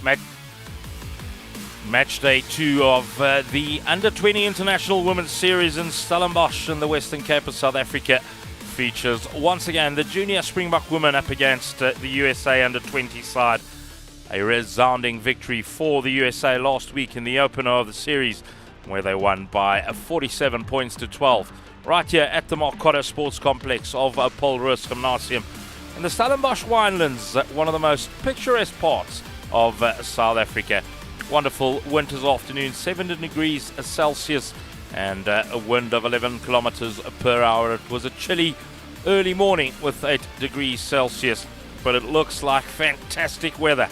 Match day 2 of the Under-20 International Women's Series in Stellenbosch in the Western Cape of South Africa features once again the junior Springbok women up against the USA Under-20 side. A resounding victory for the USA last week in the opener of the series, where they won by 47 points to 12. Right here at the Markötter Sports Complex of Roos Gymnasium in the Stellenbosch winelands, one of the most picturesque parts of South Africa. Wonderful winter's afternoon, 7 degrees Celsius and a wind of 11 kilometers per hour. It was a chilly early morning with 8 degrees Celsius, but it looks like fantastic weather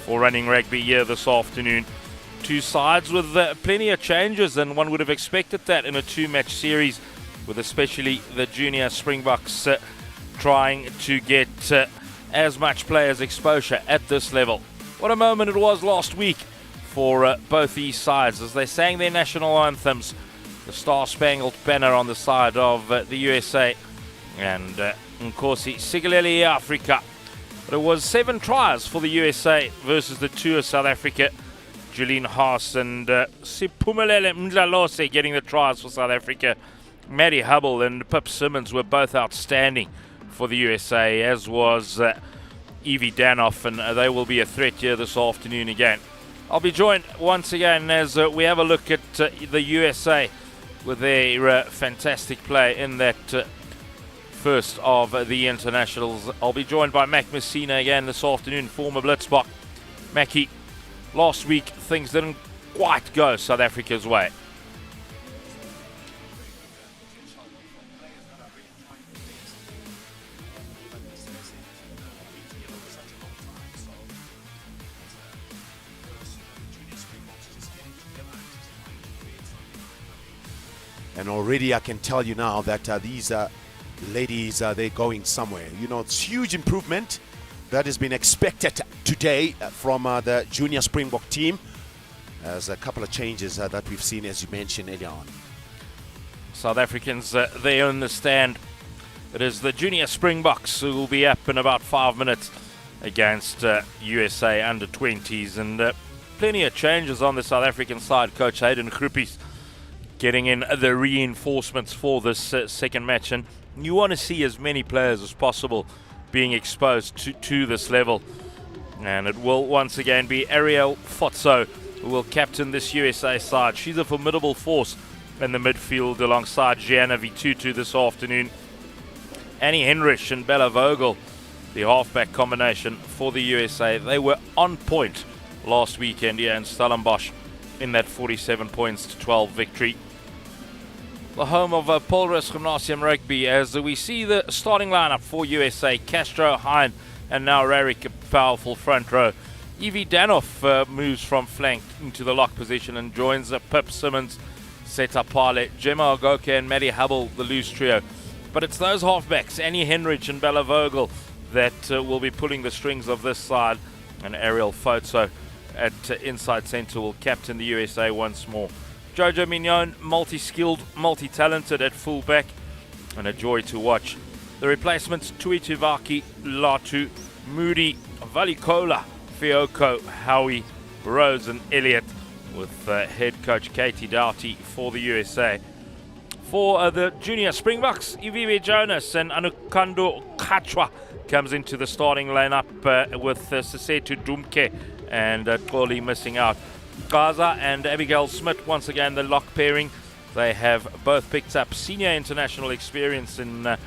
for running rugby here this afternoon. Two sides with plenty of changes, and one would have expected that in a two-match series, with especially the junior Springboks trying to get as much players' exposure at this level. What a moment it was last week for both these sides as they sang their national anthems, the Star-Spangled Banner on the side of the USA and Nkosi Sikelel' Africa. But it was 7 tries for the USA versus the 2 of South Africa. Jeline Haas and Siphumelele Mdlalose getting the tries for South Africa. Maddie Hubble and Pip Simmons were both outstanding for the USA, as was Evie Danoff, and they will be a threat here this afternoon again. I'll be joined once again as we have a look at the USA with their fantastic play in that first of the internationals. I'll be joined by Mac Messina again this afternoon, former Blitzbok. Mackie, last week things didn't quite go South Africa's way. And already I can tell you now that these ladies, they're going somewhere. You know, it's huge improvement that has been expected today from the junior Springbok team. There's a couple of changes that we've seen, as you mentioned earlier on. South Africans there in the stand. It is the junior Springboks who will be up in about 5 minutes against USA Under-20s. And plenty of changes on the South African side. Coach Hayden Groepies getting in the reinforcements for this second match, and you want to see as many players as possible being exposed to this level. And it will once again be Ariel Fotso who will captain this USA side. She's a formidable force in the midfield alongside Gianna Vitutu this afternoon. Annie Henrich and Bella Vogel, the halfback combination for the USA. They were on point last weekend here in Stellenbosch in that 47 points to 12 victory. The home of Roos Gymnasium Rugby, as we see the starting lineup for USA. Castro, Hine and now Rarik, a powerful front row. Evie Danoff moves from flank into the lock position and joins Pip Simmons, Seta Pale, Gemma Ogoke and Maddie Hubble, the loose trio. But it's those halfbacks, Annie Henrich and Bella Vogel, that will be pulling the strings of this side, and Ariel Fotso at inside centre will captain the USA once more. Jojo Mignon, multi-skilled, multi-talented at fullback, and a joy to watch. The replacements, Tuituvaki, Latu, Moody, Valikola, Fioko, Howie, Rose and Elliott, with head coach Katie Doughty for the USA. For the junior Springboks, Iviwe Jonas and Anukando Kachwa comes into the starting lineup with Sesetu Dumke and Toli missing out. Gaza and Abigail Smith, once again the lock pairing. They have both picked up senior international experience in the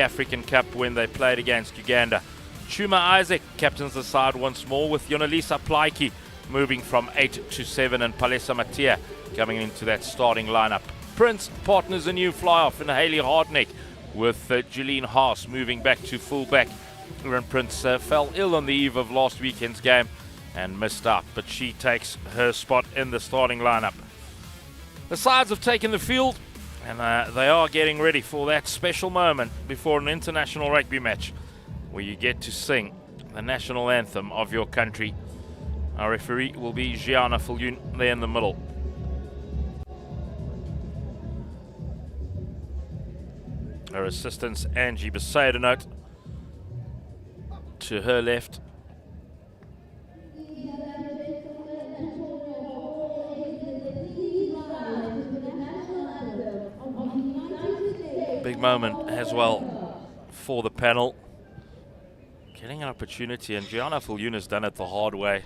African Cup when they played against Uganda. Chuma Isaac captains the side once more, with Yonelisa Plaiki moving from 8 to 7 and Palesa Matia coming into that starting lineup. Prince partners a new fly-off in Hayley Hardneck, with Jeline Haas moving back to fullback. Aaron Prince fell ill on the eve of last weekend's game and missed out, but she takes her spot in the starting lineup. The sides have taken the field, and they are getting ready for that special moment before an international rugby match where you get to sing the national anthem of your country. Our referee will be Gianna Fulyun there in the middle. Her assistants, Angie Besaidenote to her left. big moment as well for the panel. Getting an opportunity, and Gianna Filyuna's done it the hard way.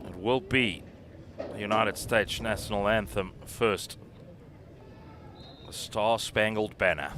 It will be the United States national anthem first. The Star-Spangled Banner.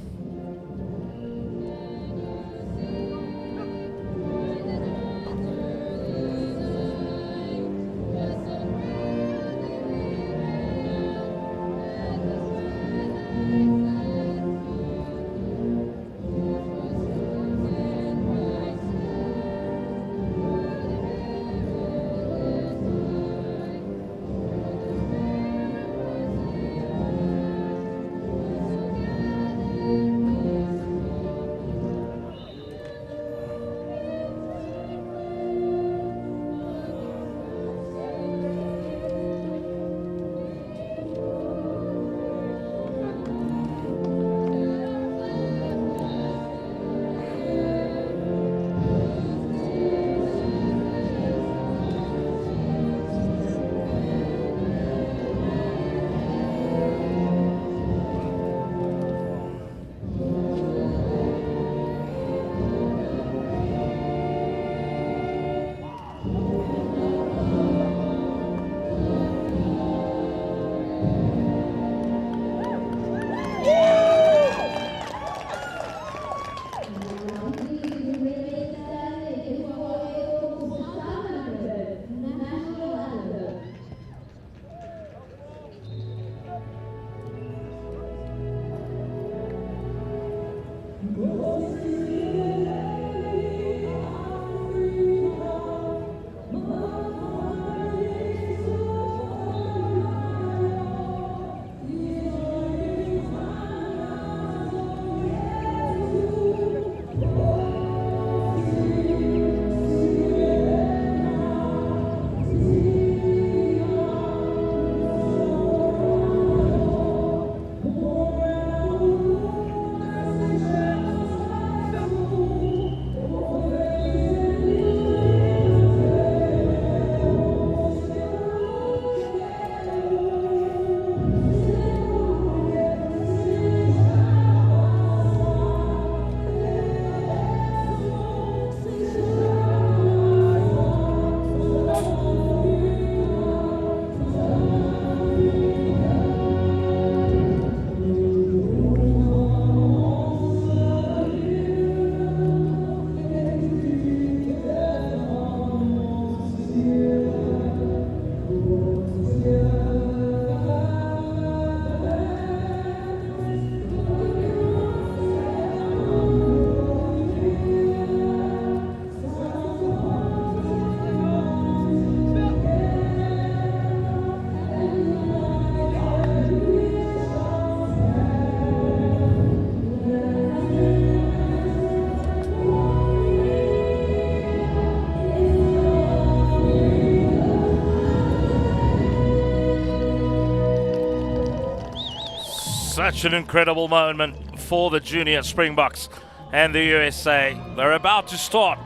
Such an incredible moment for the junior Springboks and the USA. They're about to start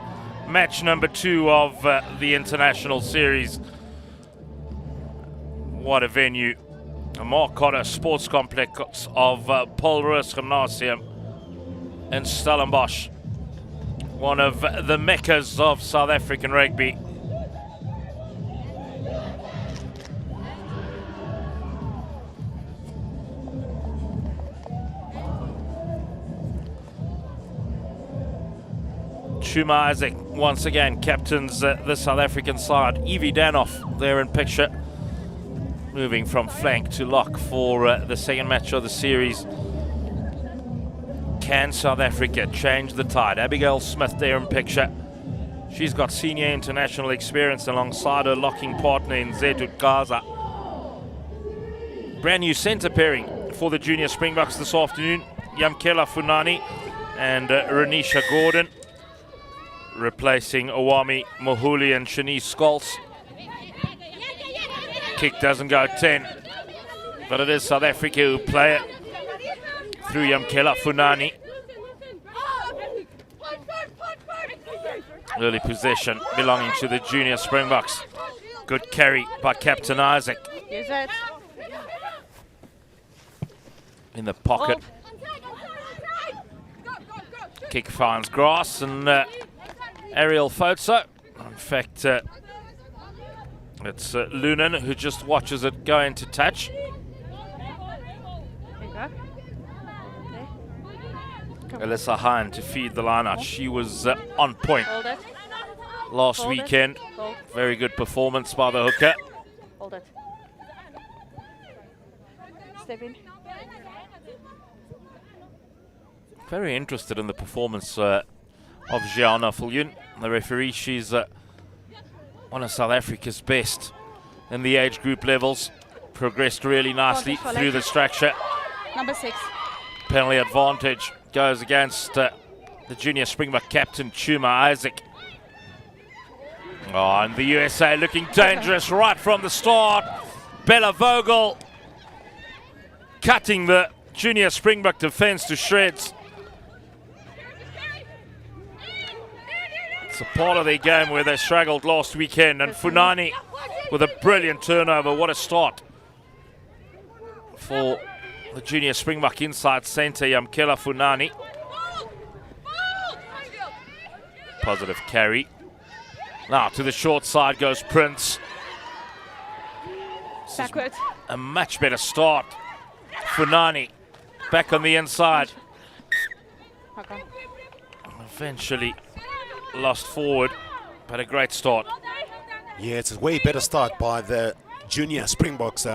match number 2 of the international series. What a venue. A Markötter sports complex of Paul Roos Gymnasium in Stellenbosch. One of the meccas of South African rugby. Shuma Isaac once again captains the South African side. Evie Danoff there in picture, moving from flank to lock for the second match of the series. Can South Africa change the tide? Abigail Smith there in picture. She's got senior international experience alongside her locking partner in Zedut Gaza. Brand new centre pairing for the junior Springboks this afternoon. Yamkela Funani and Renisha Gordon, replacing Awami Mohuli and Shanice Scholz. Kick doesn't go 10, but it is South Africa who play it through Yamkela Funani. Early possession belonging to the junior Springboks. Good carry by Captain Isaac. in the pocket. Kick finds grass and aerial photo. In fact, it's Lunan who just watches it go into touch. Alyssa Hine to feed the line out. She was on point last weekend. Very good performance by the hooker. Hold it. Step in. Very interested in the performance of Gianna Fulyun, the referee. She's one of South Africa's best in the age group levels. Progressed really nicely through the structure. Number 6. Penalty advantage goes against the junior Springbok captain, Chuma Isaac. Oh, and the USA looking dangerous right from the start. Bella Vogel cutting the junior Springbok defense to shreds. It's a part of their game where they struggled last weekend, and Funani with a brilliant turnover. What a start for the junior Springbok inside centre, Yamkela Funani. Positive carry. Now to the short side goes Prince. Backwards. A much better start. Funani back on the inside. Okay. Eventually lost forward, but a great start. Yeah, it's a way better start by the junior Springboks.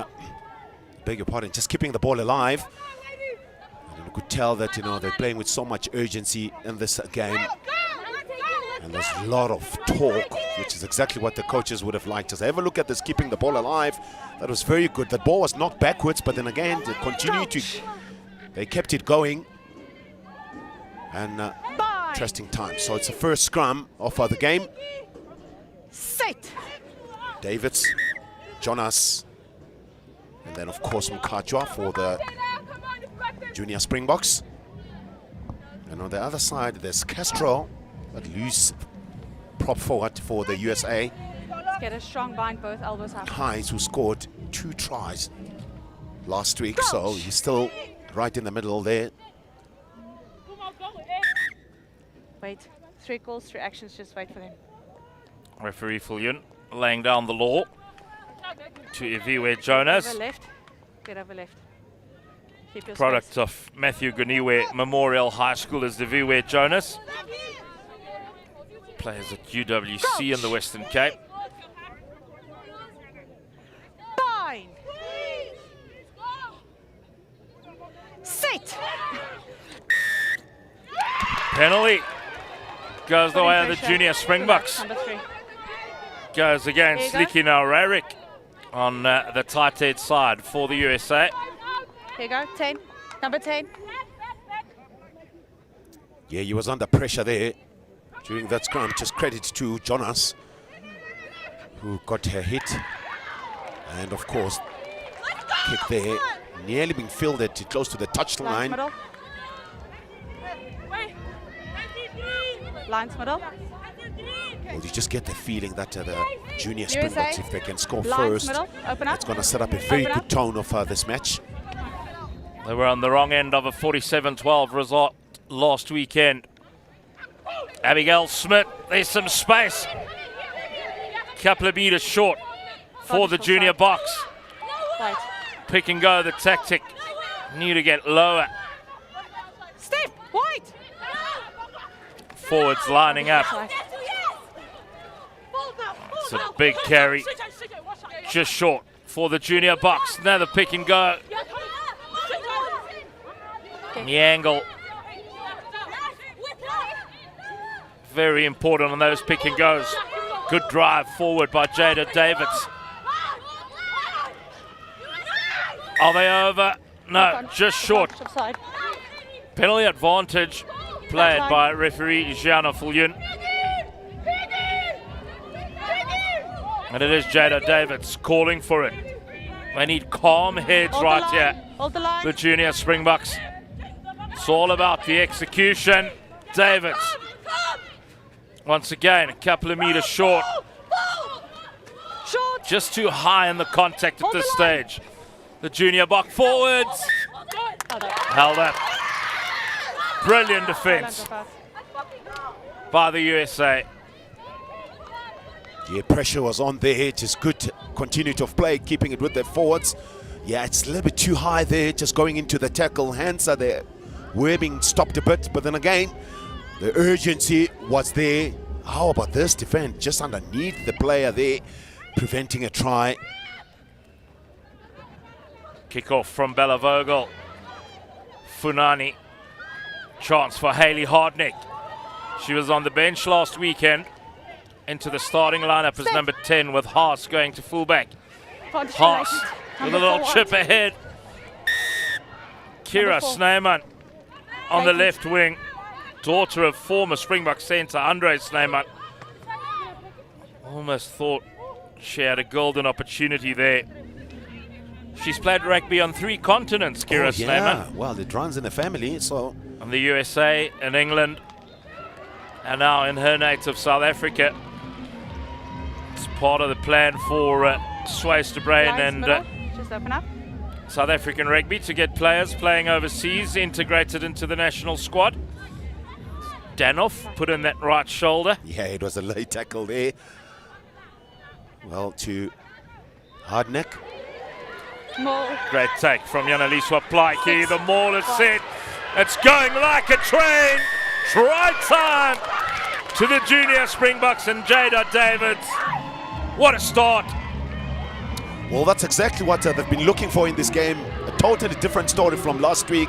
Beg your pardon, just keeping the ball alive. And you could tell that, they're playing with so much urgency in this game. And there's a lot of talk, which is exactly what the coaches would have liked. Just have a look at this, keeping the ball alive. That was very good. The ball was knocked backwards, but then again, they continued to, they kept it going. And interesting time. So it's the first scrum of the game. Set. Davids, Jonas, and then of course Mkhatshwa for the junior Springboks. And on the other side, there's Castro, but loose prop forward for the USA. Let's get a strong bind, both elbows up. Hines, who scored 2 tries last week, so he's still right in the middle there. Wait. 3 calls, 3 actions, just wait for them. Referee Fulyun laying down the law to Iviwe Jonas. Over left. Get over left. Keep your Product space. of Matthew Guniwe Memorial High School is Iviwe Jonas. Plays at UWC in the Western Cape. Bind. Set. Penalty goes the Putting way of the pressure. junior Springboks. Number 3. Goes against There you go. Liki Naurarik on the tight head side for the USA. Here you go. 10. Number 10. Yeah, he was under pressure there during that scrum. Just credit to Jonas, who got her hit. And of course, kick there, nearly being fielded close to the touch Lines line. middle. Lines middle. Well, you just get the feeling that the junior USA. Springboks, if they can score Lines first, middle. Open up. it's going to set up a very Open good up. tone of this match. They were on the wrong end of a 47-12 result last weekend. Abigail Smith, there's some space. Couple of meters short for the junior box. Wait. Pick and go, the tactic. Need to get lower. Step. White. Forwards lining up. It's a big carry. Just short for the junior box. Now the pick and go. The angle. Very important on those pick and goes. Good drive forward by Jada Davids. Are they over? No, just short. Penalty advantage played by referee Gianna Fulyun. And it is Jada Davids calling for it. They need calm heads right here. Hold the line. The junior Springboks. It's all about the execution. Davids. Once again, a couple of meters short. Short. Just too high in the contact at this stage. The junior box forwards. Held up. Brilliant defense by the USA. Yeah, pressure was on there. Just good continuity of play, keeping it with their forwards. Yeah, it's a little bit too high there, just going into the tackle. Hands are there. We're being stopped a bit, but then again, the urgency was there. How about this defense? Just underneath the player there, preventing a try. Kick off from Bella Vogel. Funani. Chance for Hayley Hardneck. She was on the bench last weekend. Into the starting lineup as number 10 with Haas going to fullback. Haas with a little chip ahead. Kira Snyman on the left wing. Daughter of former Springbok centre Andre Snyman. Almost thought she had a golden opportunity there. She's played rugby on 3 continents, Kira Snyman. Well, it runs in the family, so... On the USA and England. And now in her native South Africa. It's part of the plan for Swys de Bruin and just open up. South African rugby to get players playing overseas integrated into the national squad. Danoff put in that right shoulder. Yeah, it was a late tackle there. Well, to Hardneck. Great take from Yanaliswa Plaiki. The maul is set. It's going like a train. Try time to the junior Springboks and Jada Davids. What a start. Well, that's exactly what they've been looking for in this game. A totally different story from last week.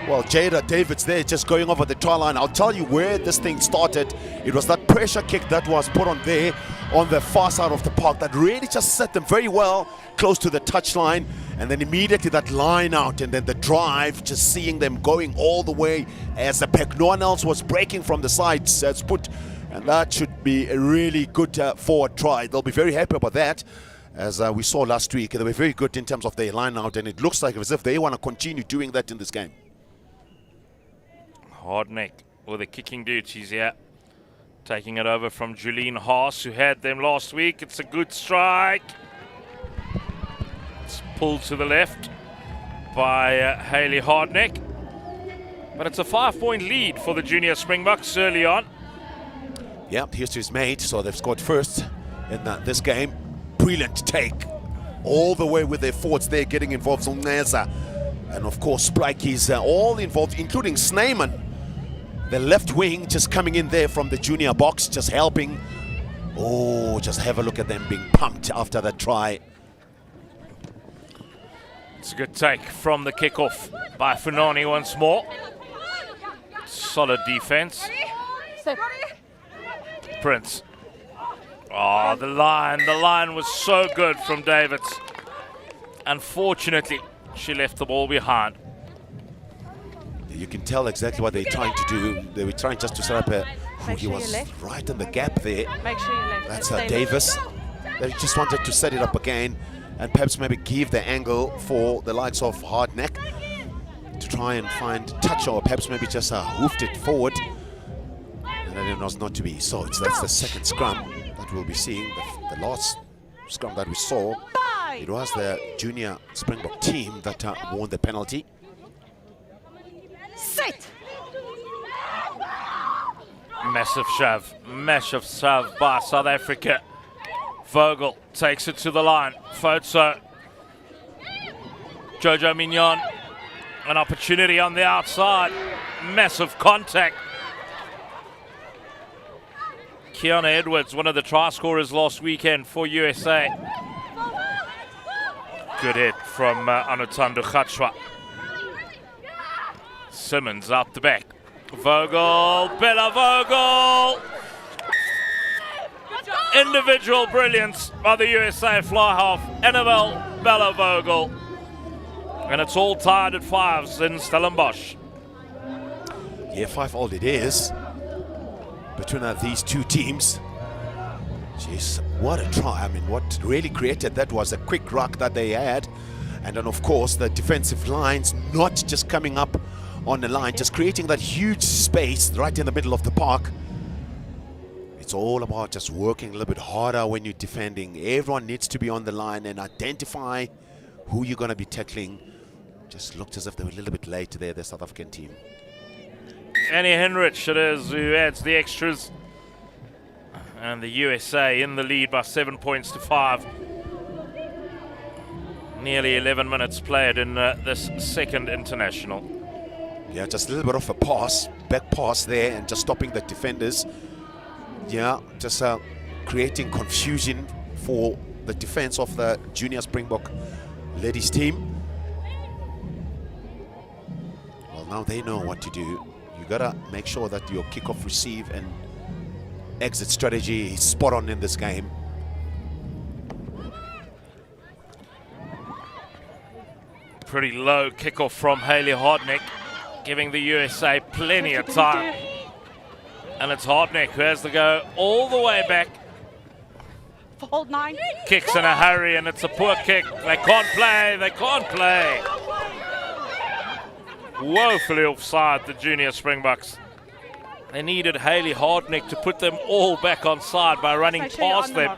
Well, Jada Davids there just going over the try line. I'll tell you where this thing started. It was that pressure kick that was put on there on the far side of the park that really just set them very well close to the touchline. And then immediately that line out and then the drive, just seeing them going all the way as the pack. No one else was breaking from the sides as put. And that should be a really good forward try. They'll be very happy about that. As we saw last week, they were very good in terms of their line out. And it looks like as if they want to continue doing that in this game. Hardneck with the kicking duties here. Taking it over from Julene Haas, who had them last week. It's a good strike. It's pulled to the left by Hayley Hardneck. But it's a 5-point lead for the junior Springboks early on. Yeah, here's to his mate. So they've scored first in this game. Brilliant take. All the way with their forwards there getting involved. Zolneza. And of course, Sprikey's all involved, including Snyman. The left wing just coming in there from the junior box, just helping. Oh, just have a look at them being pumped after that try. It's a good take from the kickoff by Funani once more. Solid defense. Prince. Oh, the line was so good from Davids. Unfortunately, she left the ball behind. You can tell exactly what they're trying to do. They were trying just to set up a... He was right in the gap there. Make sure you left. That's Davis. They just wanted to set it up again and perhaps maybe give the angle for the likes of Hardneck to try and find touch, or perhaps maybe just hoofed it forward. And then it was not to be. So that's the second scrum that we'll be seeing. The last scrum that we saw, it was the junior Springbok team that won the penalty. Sit. Massive shove by South Africa. Vogel takes it to the line. Fotso. Jojo Mignon. An opportunity on the outside. Massive contact. Kiana Edwards, one of the try scorers last weekend for USA. Good hit from Anutando Khatshwa. Simmons out the back. Vogel, Bella Vogel. Individual brilliance by the USA fly half, Annabelle Bella Vogel. And it's all tied at 5s in Stellenbosch. Yeah, 5-all it is between these two teams. Jeez, what a try. I mean, what really created that was a quick ruck that they had. And then, of course, the defensive lines not just coming up on the line, just creating that huge space right in the middle of the park. It's all about just working a little bit harder when you're defending. Everyone needs to be on the line and identify who you're going to be tackling. Just looked as if they were a little bit late there, the South African team. Annie Henrich it is who adds the extras. And the USA in the lead by 7 points to 5. Nearly 11 minutes played in this second international. Yeah, just a little bit of a pass, back pass there, and just stopping the defenders. Yeah, just creating confusion for the defense of the Junior Springbok ladies team. Well, now they know what to do. You gotta make sure that your kickoff, receive, and exit strategy is spot on in this game. Pretty low kickoff from Hayley Hardneck, giving the USA plenty of time. And it's Hardneck who has to go all the way back. Hold 9. Kicks in a hurry, and it's a poor kick. They can't play, they can't play. Woefully offside, the Junior Springboks. They needed Hayley Hardneck to put them all back on side by running past them.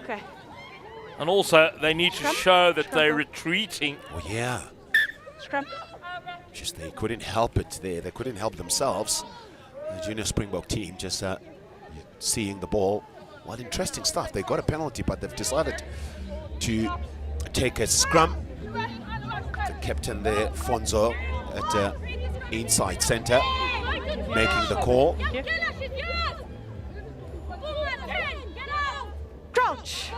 And also, they need to show that they're retreating. Oh, yeah. Scrum. Just they couldn't help it there. They couldn't help themselves. The Junior Springbok team just seeing the ball. Well, interesting stuff. They got a penalty, but they've decided to take a scrum. The captain there, Fonzo, at inside center, making the call. Crouch.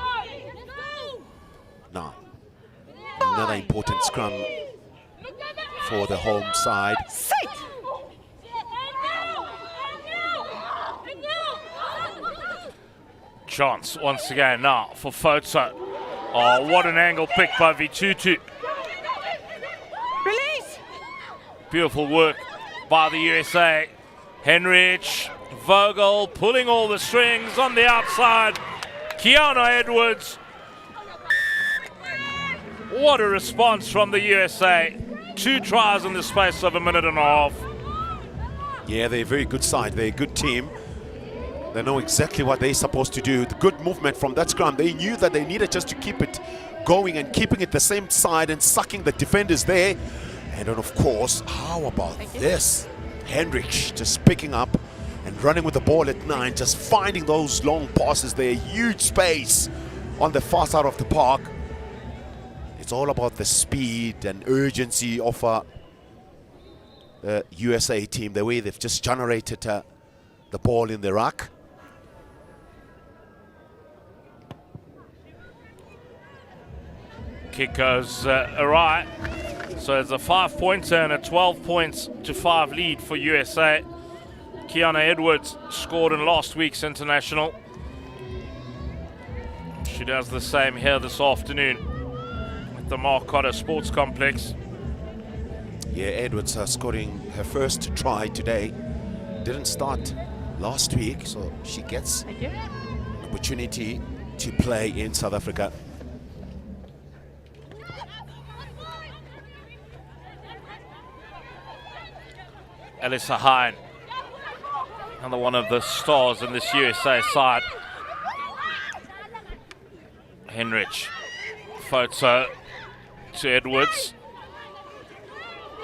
Now, another important scrum for the home side. Sit. Chance once again now for Foto. Oh, what an angle picked by Vitutu. Release. Beautiful work by the USA. Henrich, Vogel pulling all the strings on the outside. Kiana Edwards. What a response from the USA. 2 tries in the space of a minute and a half. Yeah, they're a very good side. They're a good team. They know exactly what they're supposed to do. The good movement from that scrum. They knew that they needed just to keep it going and keeping it the same side and sucking the defenders there. And then, of course, how about this? Henrich just picking up and running with the ball at 9, just finding those long passes there. Huge space on the far side of the park. It's all about the speed and urgency of the USA team, the way they've just generated the ball in the ruck. Kick goes awry. So it's a 5-pointer and a 12 points to 5 lead for USA. Kiana Edwards scored in last week's international. She does the same here this afternoon at the Markötter Sports Complex. Yeah, Edwards scoring her first try today. Didn't start last week, so she gets an opportunity to play in South Africa. Alyssa Hine, another one of the stars in this USA side. Henrich, Foto to Edwards.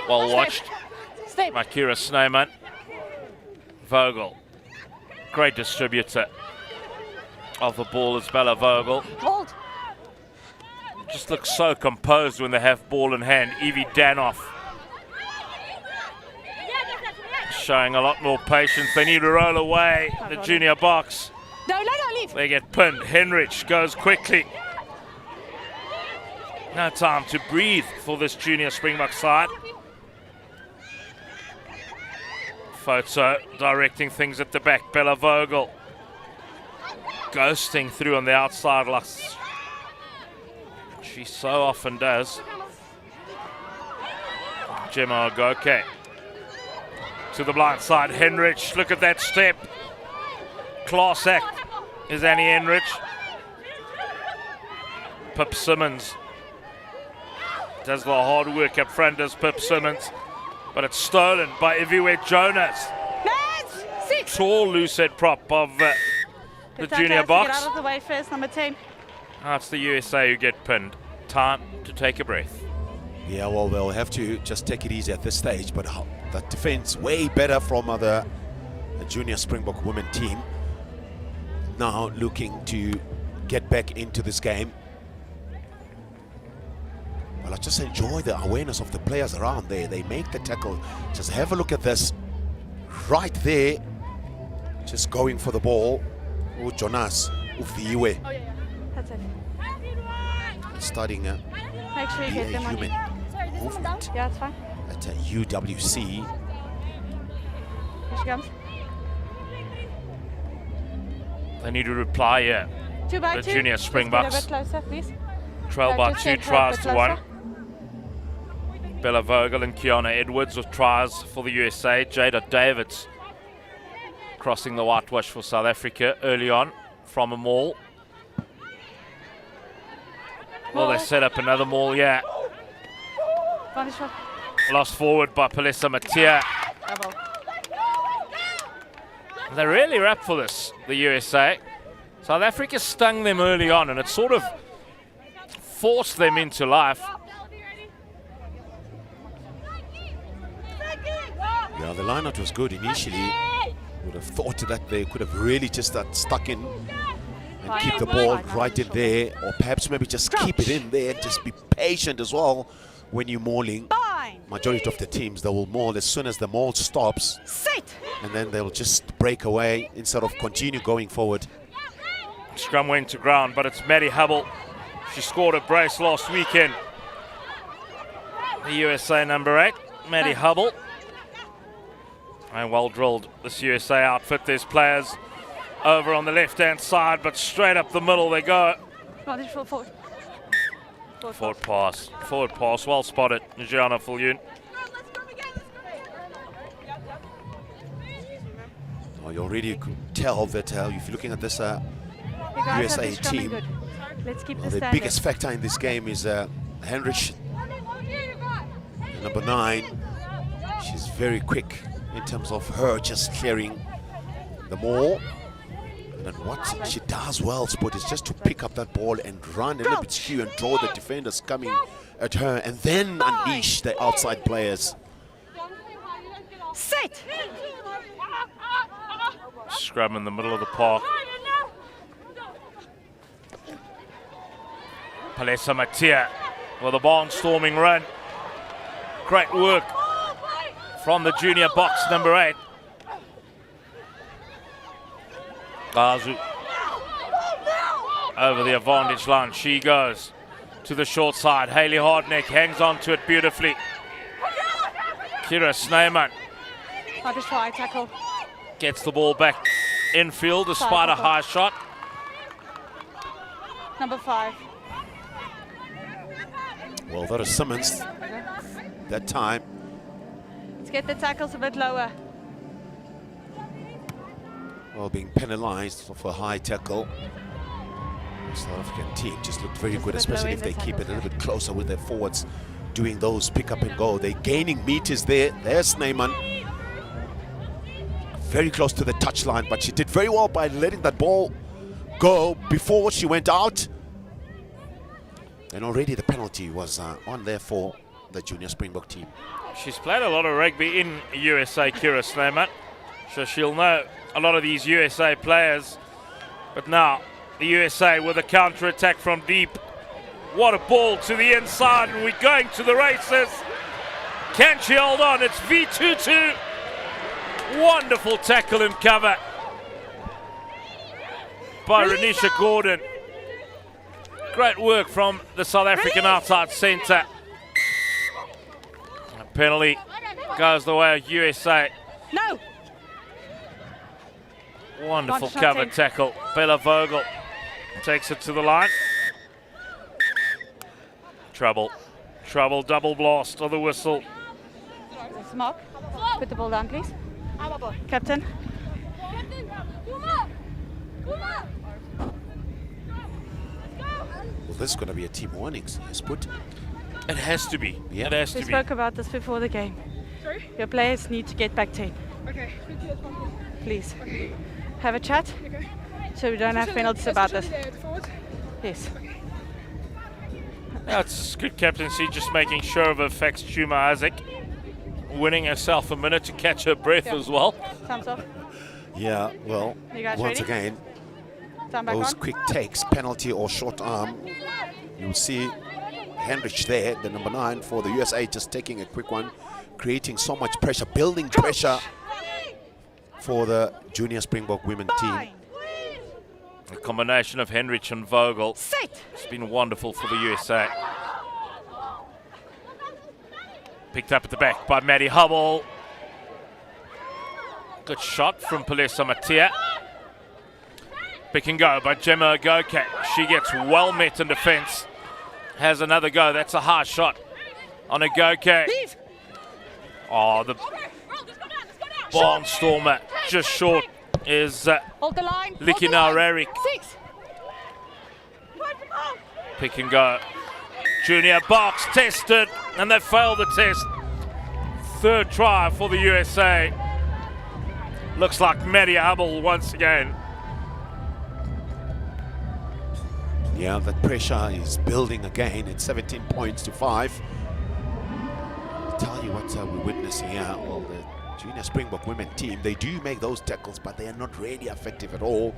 Well watched by Kira Snowman. Vogel, great distributor of the ball is Bella Vogel. Hold. Just looks so composed when they have ball in hand. Evie Danoff showing a lot more patience. They need to roll away the junior box. No, leave. They get pinned. Henrich goes quickly. No time to breathe for this Junior Springbok side. Foto directing things at the back. Bella Vogel ghosting through on the outside like she so often does. Gemma Ogoke to the blind side. Henrich, look at that step. Class act is Annie Henrich. Pip Simmons does the hard work up front, does Pip Simmons. But it's stolen by Iviwe Jonas. Tall loose head prop of the junior box. Get out of the way first, number 10. It's the USA who get pinned. Time to take a breath. Yeah, well, they'll have to just take it easy at this stage, but that defense way better from the junior Springbok women team. Now looking to get back into this game. Well, I just enjoy the awareness of the players around there. They make the tackle. Just have a look at this. Right there. Just going for the ball. Oh, Jonas. Ufiwe. Oh, yeah. That's it. Starting Make sure you get them on human you. movement Yeah, it's fine. at UWC. Here she comes. They need to reply here. 2 by 2. The junior Just get Springboks. a bit closer, please. Trail by Just 2 centre a tries bit to 1. closer. Bella Vogel and Kiana Edwards with tries for the USA. Jada Davids crossing the whitewash for South Africa early on from a maul. Well, they set up another maul, yeah. Advantage shot. Lost forward by Palesa Matia. Double. They're really up for this, the USA. South Africa stung them early on, and it sort of forced them into life. Yeah, the lineup was good initially. Would have thought that they could have really just stuck in and keep the ball right in there, or perhaps maybe just keep it in there. Just be patient as well when you're mauling. Majority of the teams, they will maul as soon as the maul stops, and then they'll just break away instead of continue going forward. Scrum went to ground, but it's Maddie Hubble. She scored a brace last weekend. The USA number 8, Maddie Hubble. And well drilled, this USA outfit. There's players over on the left-hand side, but straight up the middle they go. Advantage forward. Forward pass, well spotted, Gianna Fulyun. Oh, you already could tell that if you're looking at this You guys have USA been scrumming team, good. Let's keep well, the the standard. biggest factor in this game is Henrich, number 9. She's very quick in terms of her just clearing the maul. And what she does well, Sport, is just to pick up that ball and run a little bit skew and draw the defenders coming at her, and then unleash the outside players. Set. Scrum in the middle of the park. Palesa Matia with a barnstorming run. Great work from the junior box number 8. Gazu over the advantage line. She goes to the short side. Hayley Hardneck hangs on to it beautifully. Kira Snyman Advantage for high tackle. gets the ball back infield despite a high shot. Number 5. Well, that is Simmons that time. Let's get the tackles a bit lower. Well, being penalized for a high tackle. The South African team just looked very good, especially if they keep it a little bit closer with their forwards doing those pick up and go. They're gaining meters there. There's Snyman. Very close to the touchline, but she did very well by letting that ball go before she went out. And already the penalty was on there for the junior Springbok team. She's played a lot of rugby in USA, Kira Snyman, so she'll know a lot of these USA players. But now the USA with a counter-attack from deep. What a ball to the inside, and we're going to the races. Can she hold on? It's V22. Wonderful tackle and cover by Renisha Gordon. Great work from the South African outside centre. A penalty goes the way of USA. No. Wonderful cover tackle. Bella Vogel takes it to the line. Trouble, double blast of the whistle. Mark, put the ball down, please. Captain. Well, this is going to be a team warnings, yes, put. It has to be. Yeah. It has We to be. spoke about this before the game. Sorry? Your players need to get back 10. Okay. Please. Have a chat Okay. so we don't have penalties about this. Forward. Yes. That's good captaincy, just making sure of effects. Chuma Isaac winning herself a minute to catch her breath as well. Thumbs up. Yeah, well, You guys once ready? again, Stand back those on. quick takes, penalty or short arm. You'll see Henrich there, the number 9 for the USA, just taking a quick one, creating so much pressure, building pressure for the junior Springbok women team. A combination of Henrich and Vogel. Sit. It's been wonderful for the USA. Picked up at the back by Maddie Hubble. Good shot from Palesa Matia. Pick and go by Gemma Goke. She gets well met in defence. Has another go. That's a hard shot on a Goke. Oh, the barnstormer just short is Hold the line. Likina Rarik. 6. Pick and go. Junior box tested, and they failed the test. Third try for the USA. Looks like Maddie Hubble once again. Yeah, that pressure is building again. It's 17 points to 5. I'll tell you what we're witnessing here. Well, the junior Springbok women team, they do make those tackles, but they are not really effective at all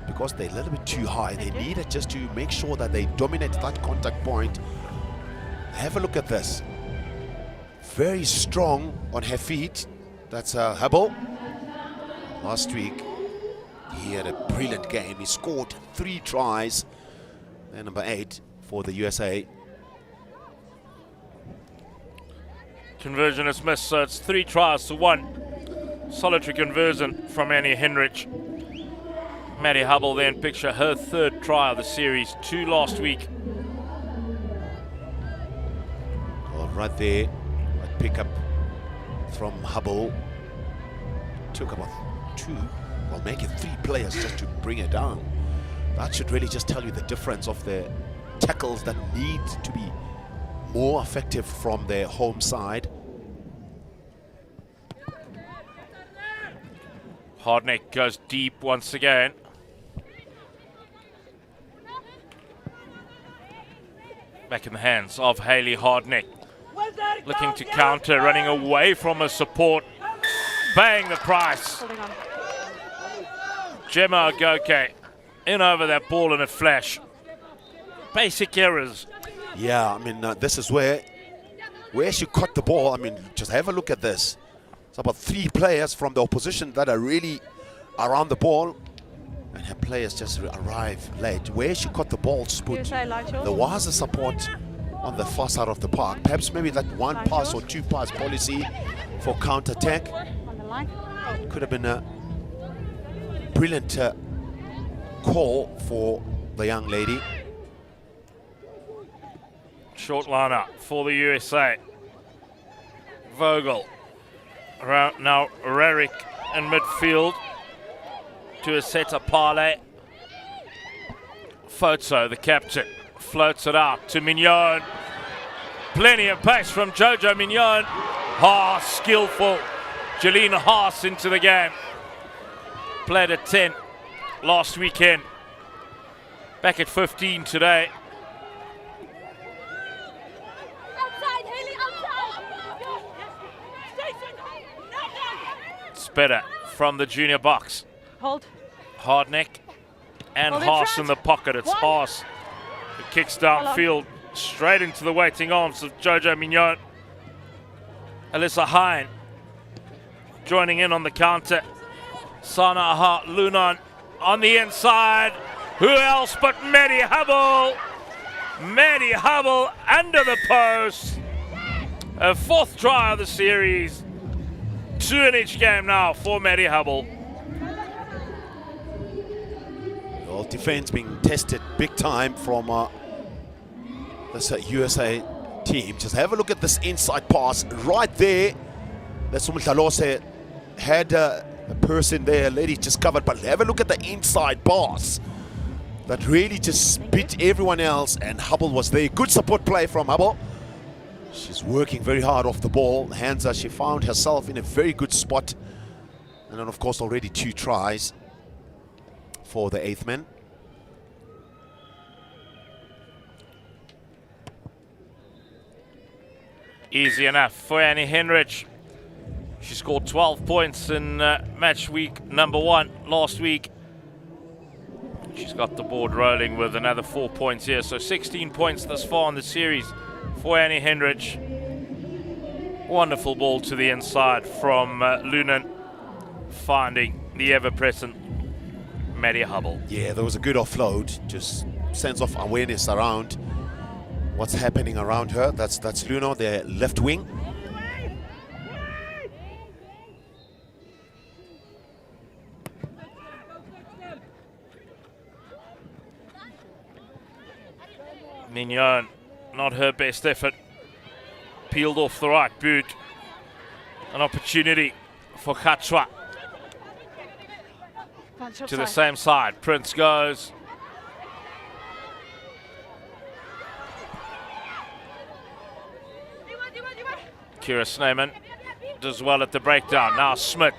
because they're a little bit too high. They need it just to make sure that they dominate that contact point. Have a look at this. Very strong on her feet. That's Hubble. Last week, he had a brilliant game. He scored 3 tries. And number 8 for the USA. Conversion is missed, so it's 3 tries to 1. Solitary conversion from Annie Henrich. Maddie Hubble then picture her 3rd try of the series, 2 last week. Well, right there, a pick up from Hubble. Took about 2, well, make it 3 players just to bring it down. That should really just tell you the difference of the tackles that need to be more effective from their home side. Hardneck goes deep once again. Back in the hands of Hayley Hardneck. Looking to counter, running away from her support. Paying the price. Holding on. Gemma Goke in over that ball in a flash. Basic errors. Yeah, I mean, this is where she caught the ball. I mean, just have a look at this. It's about 3 players from the opposition that are really around the ball. And her players just arrive late. Where she caught the ball, just put, USA light shows. there was a support on the far side of the park. Perhaps maybe that 1 Light pass shows. or 2 pass policy for counter-attack. On the line. Could have been a brilliant call for the young lady. Short lineup for the USA. Vogel. Now Rarik in midfield to a setter Parley. Foto, the captain, floats it out to Mignon. Plenty of pace from Jojo Mignon. Haas, skillful. Jelena Haas into the game. Played at 10 last weekend. Back at 15 today. It's better from the junior box. Hold. Hardneck and Hold in Haas front. in the pocket. It's One. Haas who kicks Hold on. downfield straight into the waiting arms of Jojo Mignon. Alyssa Hine joining in on the counter. Sanaha Lunan on the inside. Who else but Maddie Hubble? Maddie Hubble under the post. A 4th try of the series. 2 in each game now for Maddie Hubble. Well, defense being tested big time from this USA team. Just have a look at this inside pass right there. That's Umdlalose had a person there, a lady just covered, but have a look at the inside pass. That really just beat everyone else, and Hubble was there. Good support play from Hubble. She's working very hard off the ball. Hansa, she found herself in a very good spot. And then, of course, already 2 tries for the 8th man. Easy enough for Annie Henrich. She scored 12 points in match week number 1 last week. She's got the board rolling with another 4 points here, so 16 points thus far in the series for Annie Henrich. Wonderful ball to the inside from Lunan, finding the ever-present Maddie Hubble. Yeah, there was a good offload, just sense of awareness around what's happening around her. That's Luna, the left wing. Mignon, not her best effort. Peeled off the right boot. An opportunity for Khatshwa. To the same side. Prince goes. Kira Sneyman does well at the breakdown. Now Smith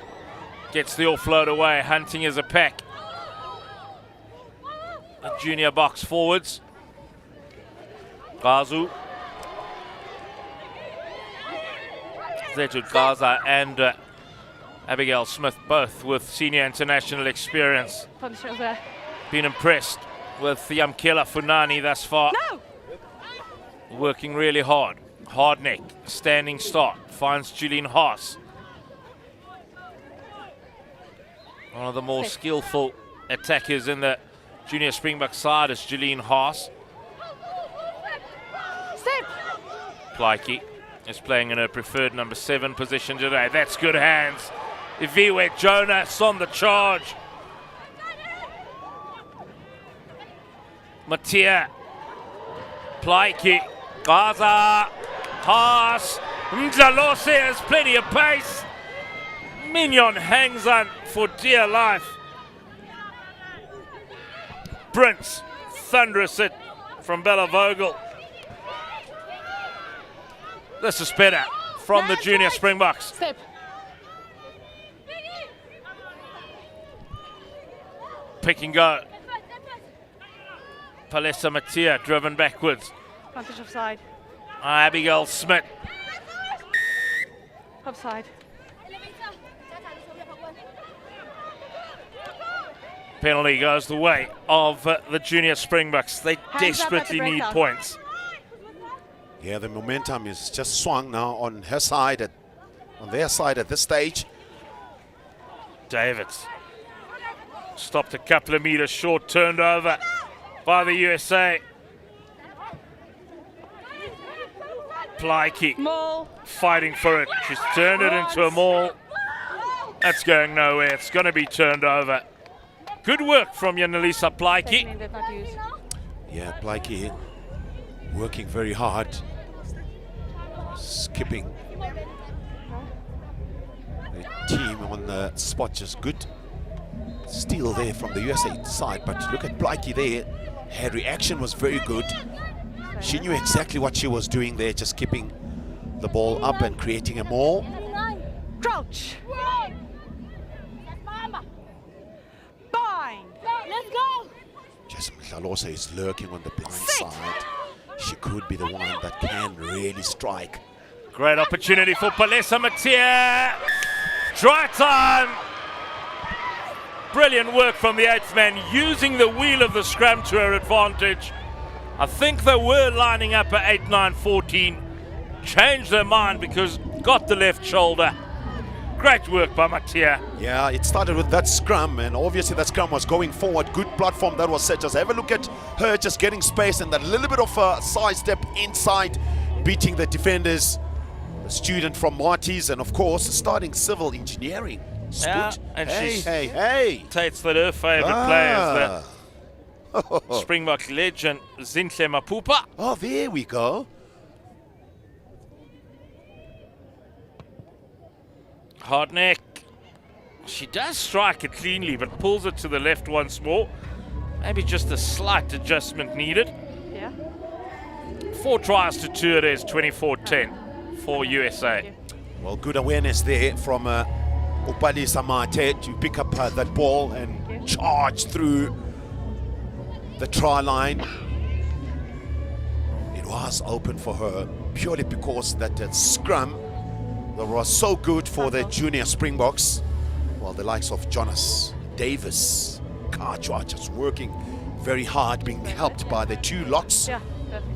gets the offload away. Hunting as a pack. The junior box forwards. Gazu. Zetud Gaza and Abigail Smith, both with senior international experience. Been impressed with Yamkela Funani thus far. No! Working really hard. Hard neck, standing start. Finds Julian Haas. One of the more skillful attackers in the junior Springbok side is Julian Haas. Plaiki is playing in her preferred number 7 position today. That's good hands. Iviwe Jonas on the charge. Matia. Plaiki. Gaza. Haas. Mdlalose has plenty of pace. Mignon hangs on for dear life. Prince. Thunderous hit from Bella Vogel. This is better from the junior Springboks. Step. Pick and go. Palesa Matia driven backwards. Advantage offside. Abigail Smith. Offside. Penalty goes the way of the junior Springboks. They Hands up at desperately the need breakdown. points. Yeah, the momentum is just swung now on her side, on their side at this stage. Davids stopped a couple of meters short, turned over by the USA. Plaiki Maul. fighting for it. She's turned it into a maul. That's going nowhere. It's going to be turned over. Good work from Yanelisa Plaiki. Did not use. Yeah, Plaiki working very hard. Skipping the team on the spot, just good steal there from the USA side. But look at Plaiki there. Her reaction was very good. She knew exactly what she was doing there, just keeping the ball up and creating a maul. Crouch. Bind. Let's go. Just Mdlalose is lurking on the blind side. She could be the one that can really strike. Great opportunity for Palesa Matia. Try time. Brilliant work from the 8th man, using the wheel of the scrum to her advantage. I think they were lining up at 8-9-14. Changed their mind because got the left shoulder. Great work by Matia. Yeah, it started with that scrum, and obviously that scrum was going forward. Good platform that was set. Just have a look at her just getting space and that little bit of a side step inside, beating the defenders. A student from Marty's, and of course starting civil engineering. Yeah, and she hey. states that her favourite player is the Springbok legend Zinhle Mapupa. Oh, there we go. Hard neck. She does strike it cleanly, but pulls it to the left once more. Maybe just a slight adjustment needed. Yeah. 4 tries to 2 it is, 24-10 for USA. Well, good awareness there from Upali Samate to pick up that ball and charge through the try line. It was open for her. purely because that scrum that was so good for the junior Springboks. Well, the likes of Jonas, Davis, Kajwa just working very hard, being helped by the two locks, Yeah, perfect.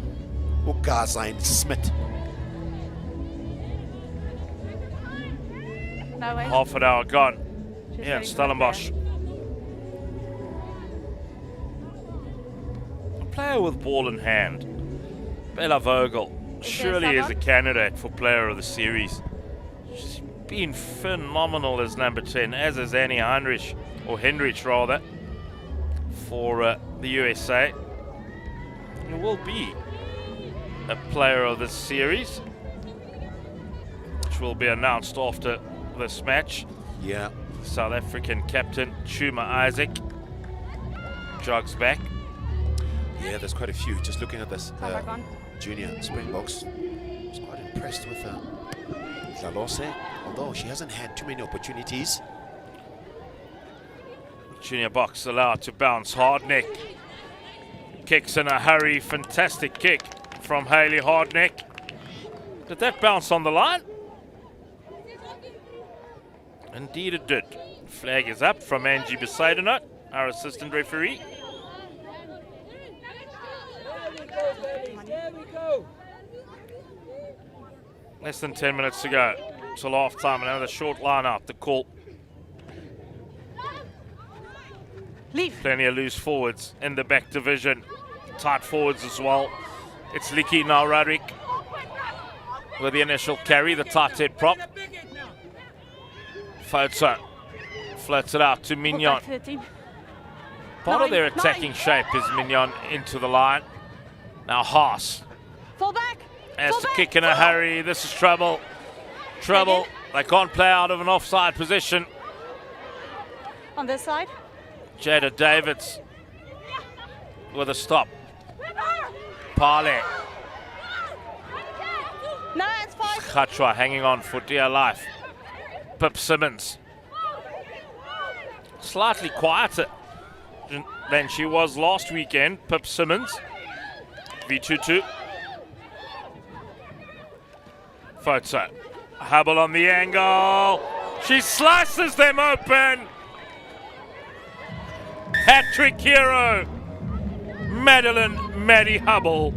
Ugaza and Smith. No way. Half an hour gone. She's Yeah, very good Stellenbosch. A player with ball in hand. Bella Vogel surely is a someone? candidate for player of the series. She's been phenomenal as number 10, as is Annie Heinrich, or Hendrich rather, for the USA. And will be a player of the series, which will be announced after this match. Yeah, South African captain Chuma Isaac jogs back. yeah, there's quite a few. Just looking at this Come back on. junior Springboks, I was quite impressed with Lalose, although she hasn't had too many opportunities. Junior box allowed to bounce. Hardneck kicks in a hurry. Fantastic kick from Hayley Hardneck. Did that bounce on the line? Indeed it did. Flag is up from Angie Besaidonut, our assistant referee. Less than 10 minutes to go till half time. Another short line out. The call. Leave. Plenty of loose forwards in the back division. Tight forwards as well. It's Licky now, Radrick with the initial carry, the tight head prop. Foto floats it out to Put Mignon. back to the team. Part of their 9, attacking shape is Mignon into the line. Now Haas Fall back. has Fall to back. kick in a hurry. This is trouble. Trouble. They can't play out of an offside position. On this side. Jada Davids with a stop. Parley. No, it's fine. Khatwa hanging on for dear life. Pip Simmons. Slightly quieter than she was last weekend. Pip Simmons. V22. Photo. Hubble on the angle. She slices them open. Hat-trick hero. Maddie Hubble.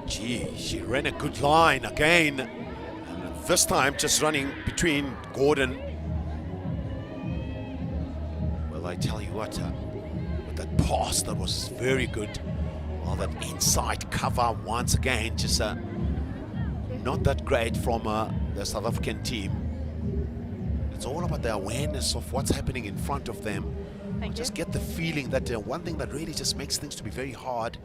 Gee, she ran a good line again. And this time just running between Gordon. Well, I tell you what, with that pass that was very good. Well, that inside cover once again, just not that great from the South African team. It's all about the awareness of what's happening in front of them. Thank Just you. get the feeling that one thing that really just makes things to be very hard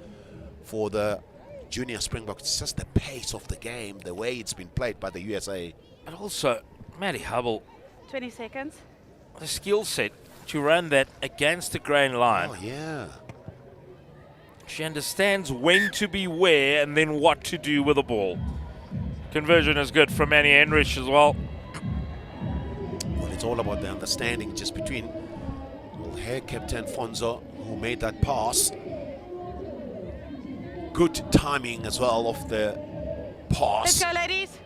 for the junior Springboks, it's just the pace of the game, the way it's been played by the USA. And also, Maddie Hubble, 20 seconds. the skill set to run that against the grain line. Oh, yeah. She understands when to be where and then what to do with the ball. Conversion is good from Annie Henrich as well. Well, it's all about the understanding just between her captain Fonzo, who made that pass. Good timing as well of the Let's pass. go, ladies.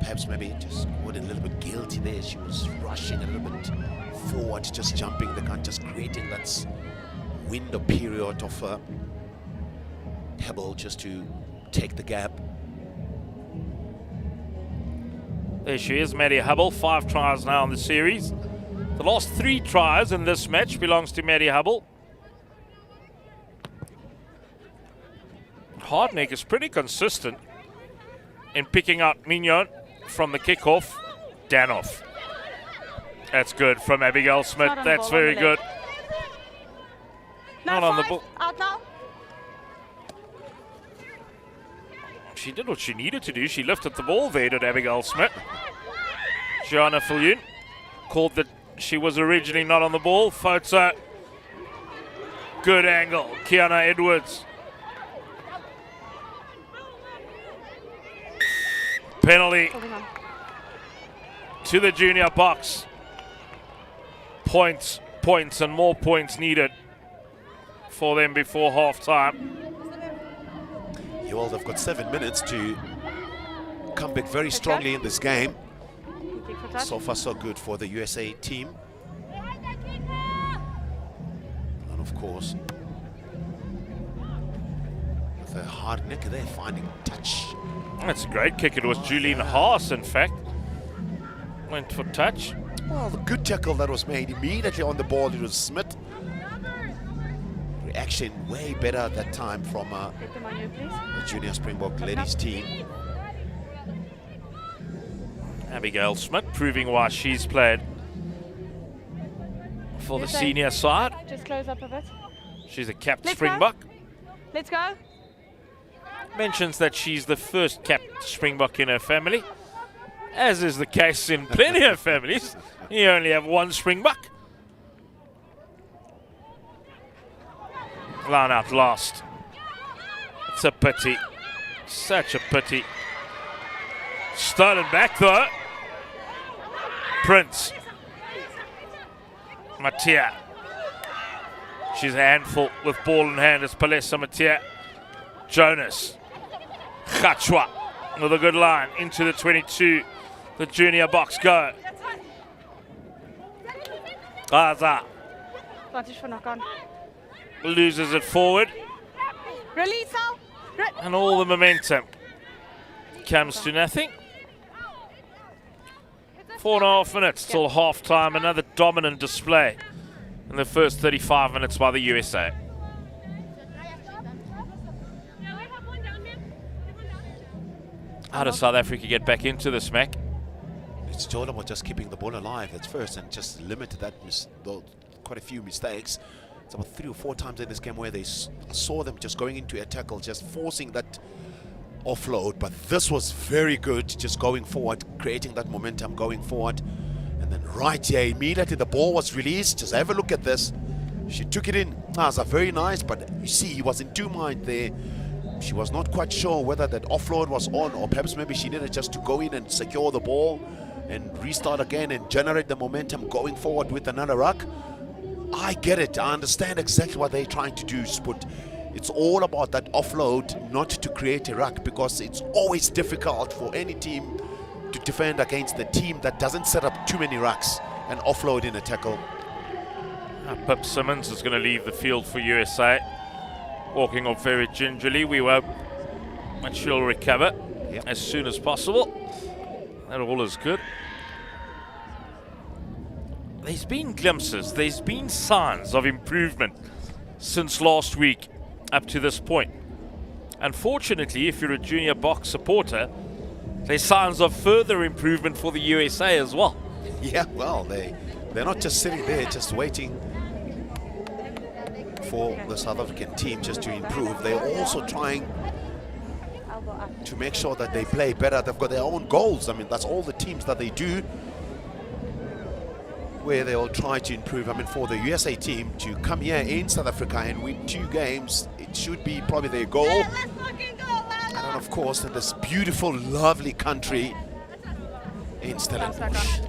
Perhaps maybe just got a little bit guilty there. She was rushing a little bit forward, just jumping the gun, just creating that window period of Pebble just to take the gap. There she is, Maddie Hubble. 5 tries now in the series. The last 3 tries in this match belongs to Maddie Hubble. Hardneck is pretty consistent in picking out Mignon from the kickoff. Danoff. That's good from Abigail Smith. Not on the That's ball, very on the good. leg. No, Not on the 5. ball. Out now. She did what she needed to do. She lifted the ball there, did Abigail Smith. Gianna Fillion called that she was originally not on the ball. Photo. Good angle. Kiana Edwards. Penalty Holding on. to the junior box. Points, and more points needed for them before half time. Yeah, well, they've got 7 minutes to come back very strongly in this game. So far, so good for the USA team. And of course, with a hard neck, they're finding touch. That's a great kick. It was Julian Haas, in fact. Went for touch. Well, the good tackle that was made immediately on the ball, it was Smith. Reaction way better at that time from the Junior Springbok ladies team. Abigail Smith proving why she's played for the senior side. Just close up a bit. She's a capped Let's Springbok. Let's go. Mentions that she's the first capped Springbok in her family, as is the case in plenty of families. You only have one Springbok. Line out last. It's a pity. Such a pity. Stolen back though. Prince. Mattia. She's a handful with ball in hand as Palesa Mattia. Jonas. Khachwa with a good line into the 22. The junior box go. Gaza Advantage for knock on. loses it forward. Release out. And all the momentum comes to nothing. 4.5 minutes till half time. Another dominant display in the first 35 minutes by the USA. How does South Africa get back into this, Mac? It's all about just keeping the ball alive at first and just limit that quite a few mistakes. It's about 3 or 4 times in this game where they saw them just going into a tackle, just forcing that offload. But this was very good, just going forward, creating that momentum going forward. And then right here, immediately the ball was released. Just have a look at this. She took it in. That's very nice, but you see, he was in two minds there. She was not quite sure whether that offload was on, or perhaps maybe she needed just to go in and secure the ball and restart again and generate the momentum going forward with another ruck. I get it. I understand exactly what they're trying to do, but it's all about that offload, not to create a ruck, because it's always difficult for any team to defend against the team that doesn't set up too many rucks and offload in a tackle. Pip Simmons is going to leave the field for USA. Walking off very gingerly. We hope that she'll recover as soon as possible. That all is good. There's been glimpses, there's been signs of improvement since last week up to this point. Unfortunately, if you're a junior box supporter, there's signs of further improvement for the USA as well. Yeah, well, they're not just sitting there just waiting for the South African team just to improve. They're also trying to make sure that they play better. They've got their own goals. I mean, that's all the teams that they do, where they'll try to improve. I mean, for the USA team to come here in South Africa and win 2 games, it should be probably their goal. And then, of course, in this beautiful, lovely country in Stellenbosch.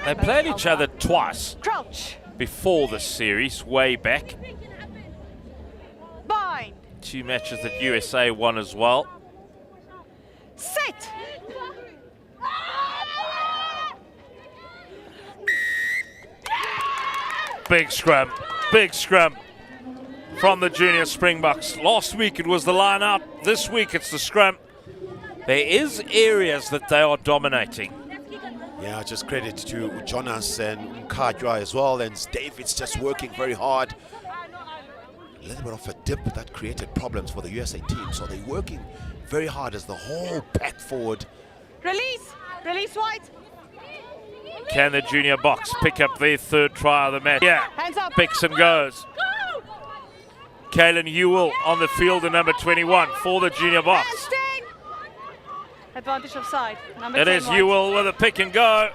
They played each other twice Crouch. before this series, way back. Bind. 2 matches that USA won as well. Sit. Big scrum from the junior Springboks. Last week it was the line out, this week it's the scrum. There is areas that they are dominating. Yeah, just credit to Jonas and Mkajwa as well, and David's just working very hard. A little bit of a dip that created problems for the USA team, so they're working very hard as the whole pack forward. Release. Release White. Can the junior box pick up their 3rd try of the match? Yeah, Hands up. picks and goes. Kaylin Ewell on the field in number 21 for the junior box. Handstand. Advantage of side. Number It 10 is White. Ewell with a pick and go.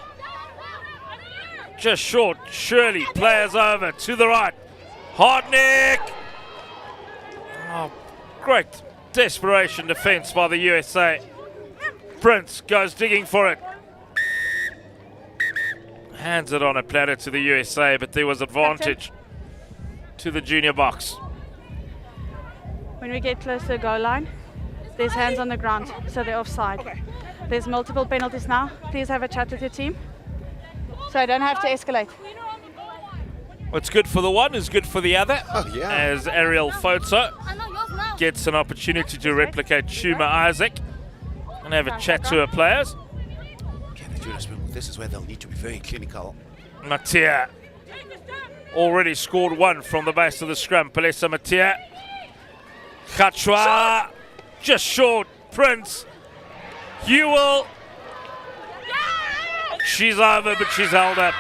Just short, Shirley players over to the right. Hartnick. Oh, great desperation defense by the USA. Prince goes digging for it. Hands it on a platter to the USA, but there was advantage to the junior box. When we get close to the goal line, there's hands on the ground, so they're offside. There's multiple penalties now. Please have a chat with your team, so I don't have to escalate. What's good for the one is good for the other. Oh, yeah. As Ariel Photo gets an opportunity to replicate Shuma Isaac and have a chat to her players. Okay, the Junior Springbok, this is where they'll need to be very clinical. Matia already scored one from the base of the scrum. Palesa Matia. Khatshwa just short. Prince. Hewell. She's over, but she's held up.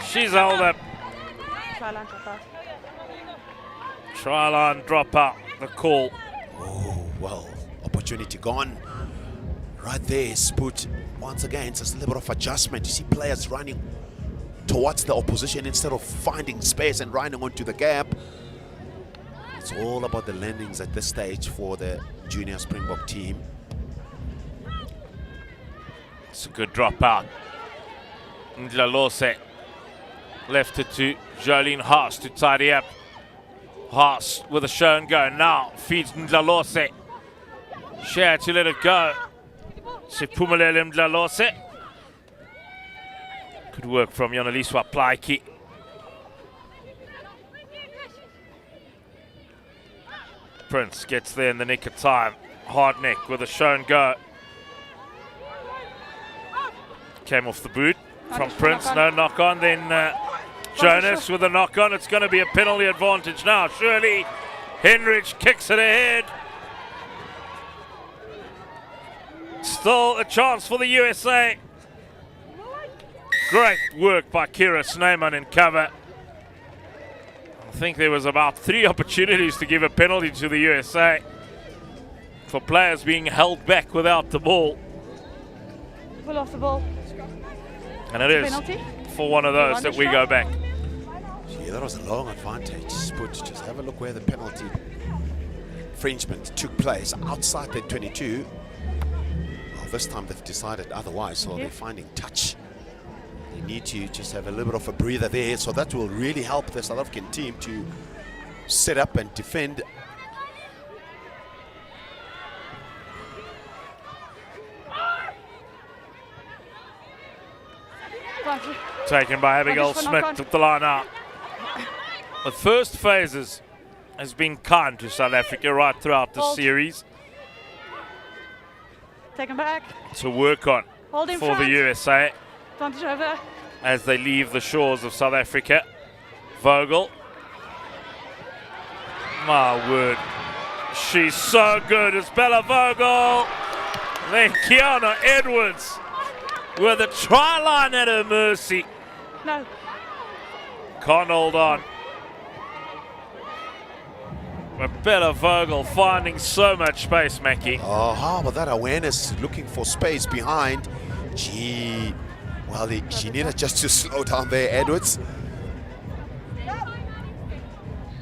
She's held up. Try line drop out. The call. Oh, well, opportunity gone. Right there, Spoot. Once again, it's a little bit of adjustment. You see players running towards the opposition instead of finding space and running onto the gap. It's all about the landings at this stage for the Junior Springbok team. It's a good drop out. Ndlalose left it to Jolene Haas to tidy up. Haas with a show and go now. Feeds Ndlalose. She had to let it go. Siphumelele Ndlalose. Good work from Yonaliswa Plaiki. Prince gets there in the nick of time. Hard neck with a show and go. Came off the boot from Prince. No knock on. Then Jonas with a knock on. It's going to be a penalty advantage now. Shirley Henrich kicks it ahead. Still a chance for the USA. Great work by Kira Snyman in cover. I think there was about 3 opportunities to give a penalty to the USA for players being held back without the ball. Pull off the ball. And it is penalty for one of those that we go back. Yeah, that was a long advantage. Spoot, just have a look where the penalty infringement took place outside the 22. Well, this time they've decided otherwise, so they're finding touch. They need to just have a little bit of a breather there, so that will really help the South African team to set up and defend. Taken by Abigail Smith at the line out. The first phases has been kind to South Africa right throughout the series. Take him back. To work on for the USA Advantage over. as they leave the shores of South Africa. Vogel. My word. She's so good. It's Bella Vogel. Then Kiana Edwards with a try line at her mercy. No. Can't hold on. But Bella Vogel finding so much space, Mackie. Oh, how about that awareness, looking for space behind. Gee, well, she needed just to slow down there, Edwards.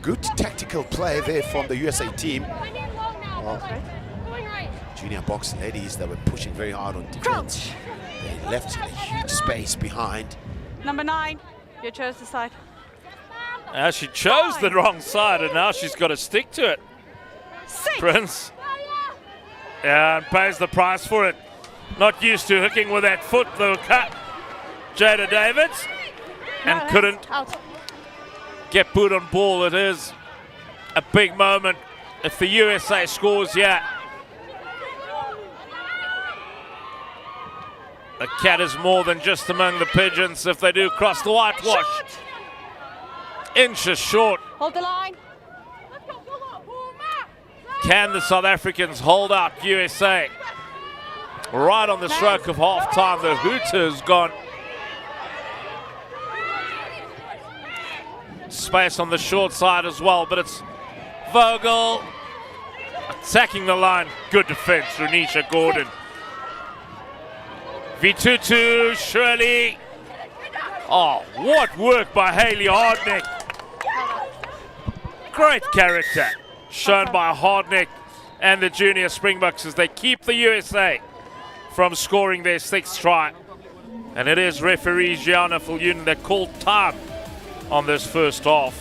Good tactical play there from the USA team. Junior box ladies that were pushing very hard on defense. They left a huge space behind. Number 9, you chose the side. She chose the wrong side, and now she's got to stick to it. 6. Prince. Yeah, and pays the price for it. Not used to hooking with that foot, though. Cut. Jada Davids. And couldn't get put on ball. It is a big moment if the USA scores here. The cat is more than just among the pigeons if they do cross the whitewash. Inches short. Hold the line. Can the South Africans hold out USA? Right on the stroke of half-time, the Hooters gone. Space on the short side as well, but it's Vogel attacking the line. Good defense, Renisha Gordon. V22, Shirley. Oh, what work by Hayley Hardneck. Great character shown by Hardneck and the Junior Springboks as they keep the USA from scoring their 6th try. And it is referee Gianna Fulyun that called time on this first half.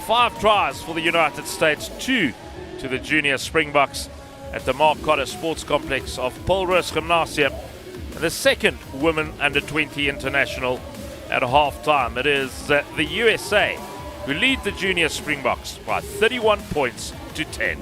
5 tries for the United States, 2 to to the Junior Springboks at the Markötter Sports Complex of Roos Gymnasium. And the second Women Under-20 International at half-time. It is the USA who lead the Junior Springboks by 31 points to 10.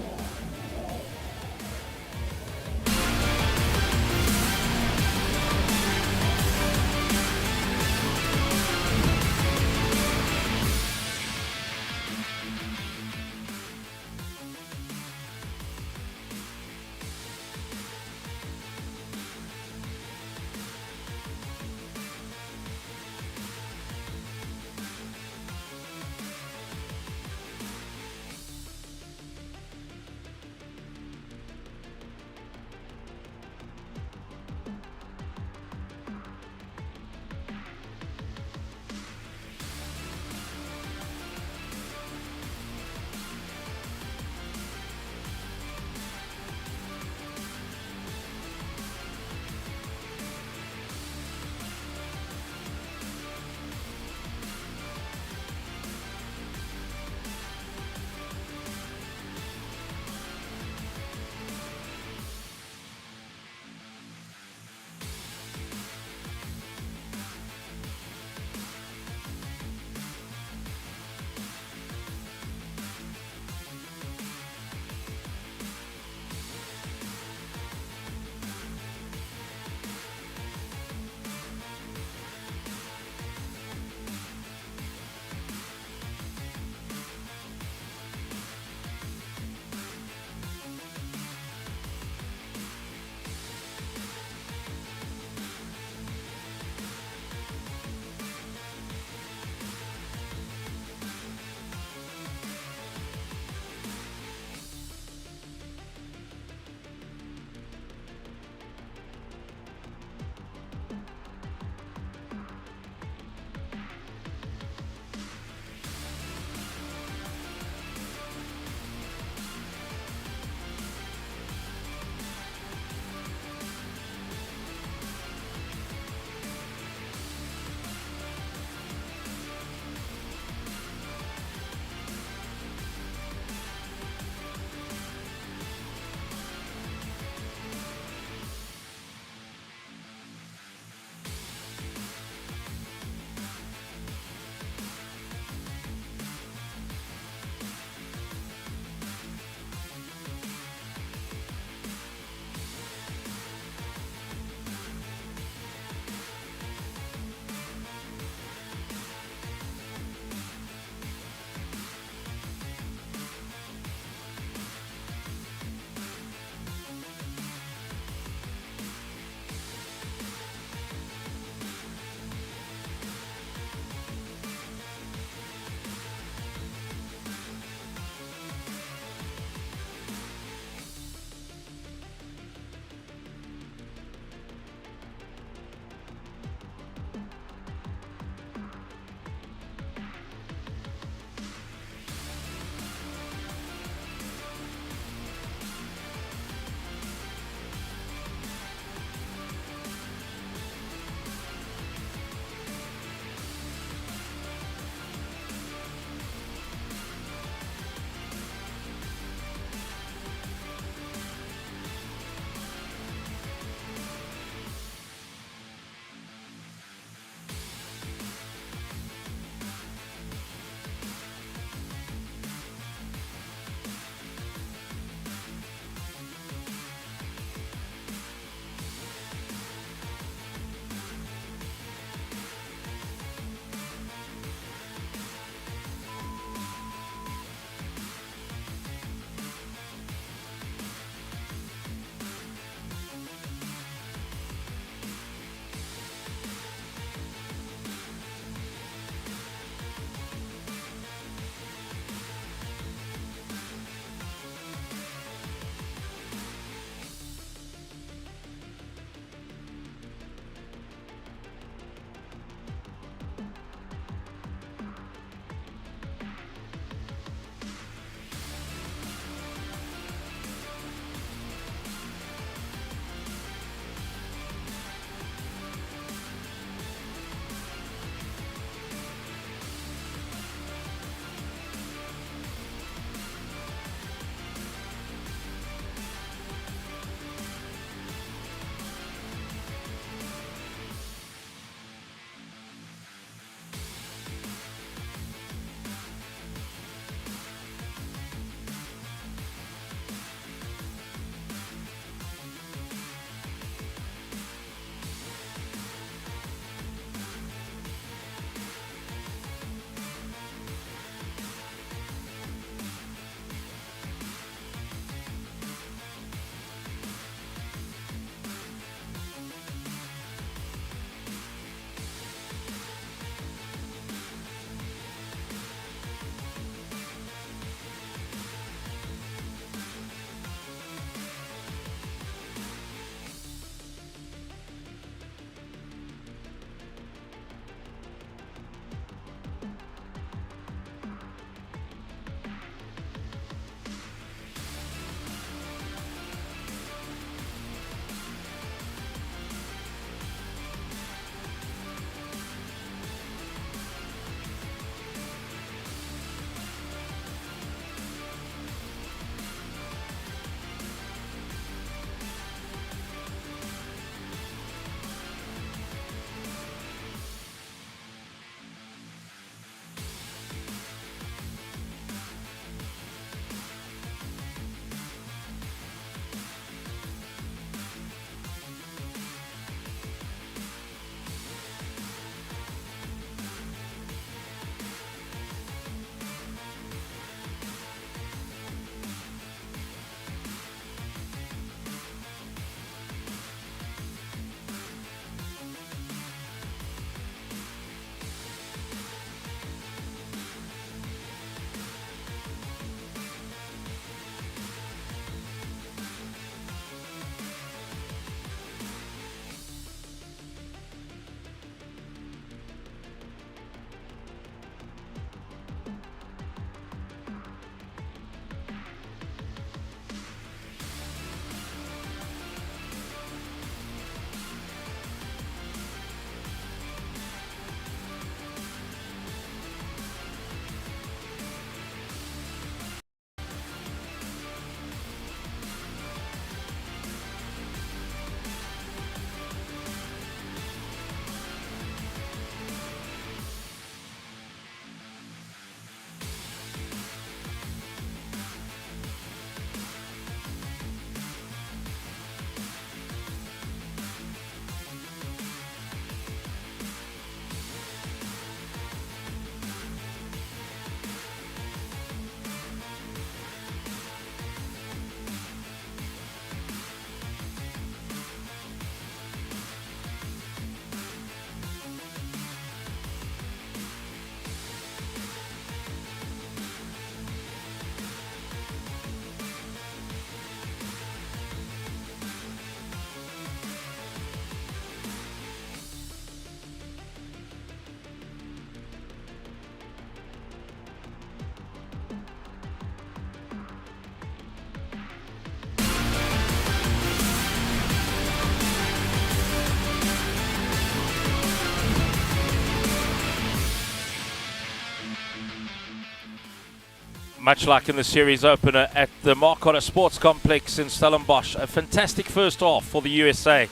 Much like in the series opener at the Markötter Sports Complex in Stellenbosch, a fantastic first half for the USA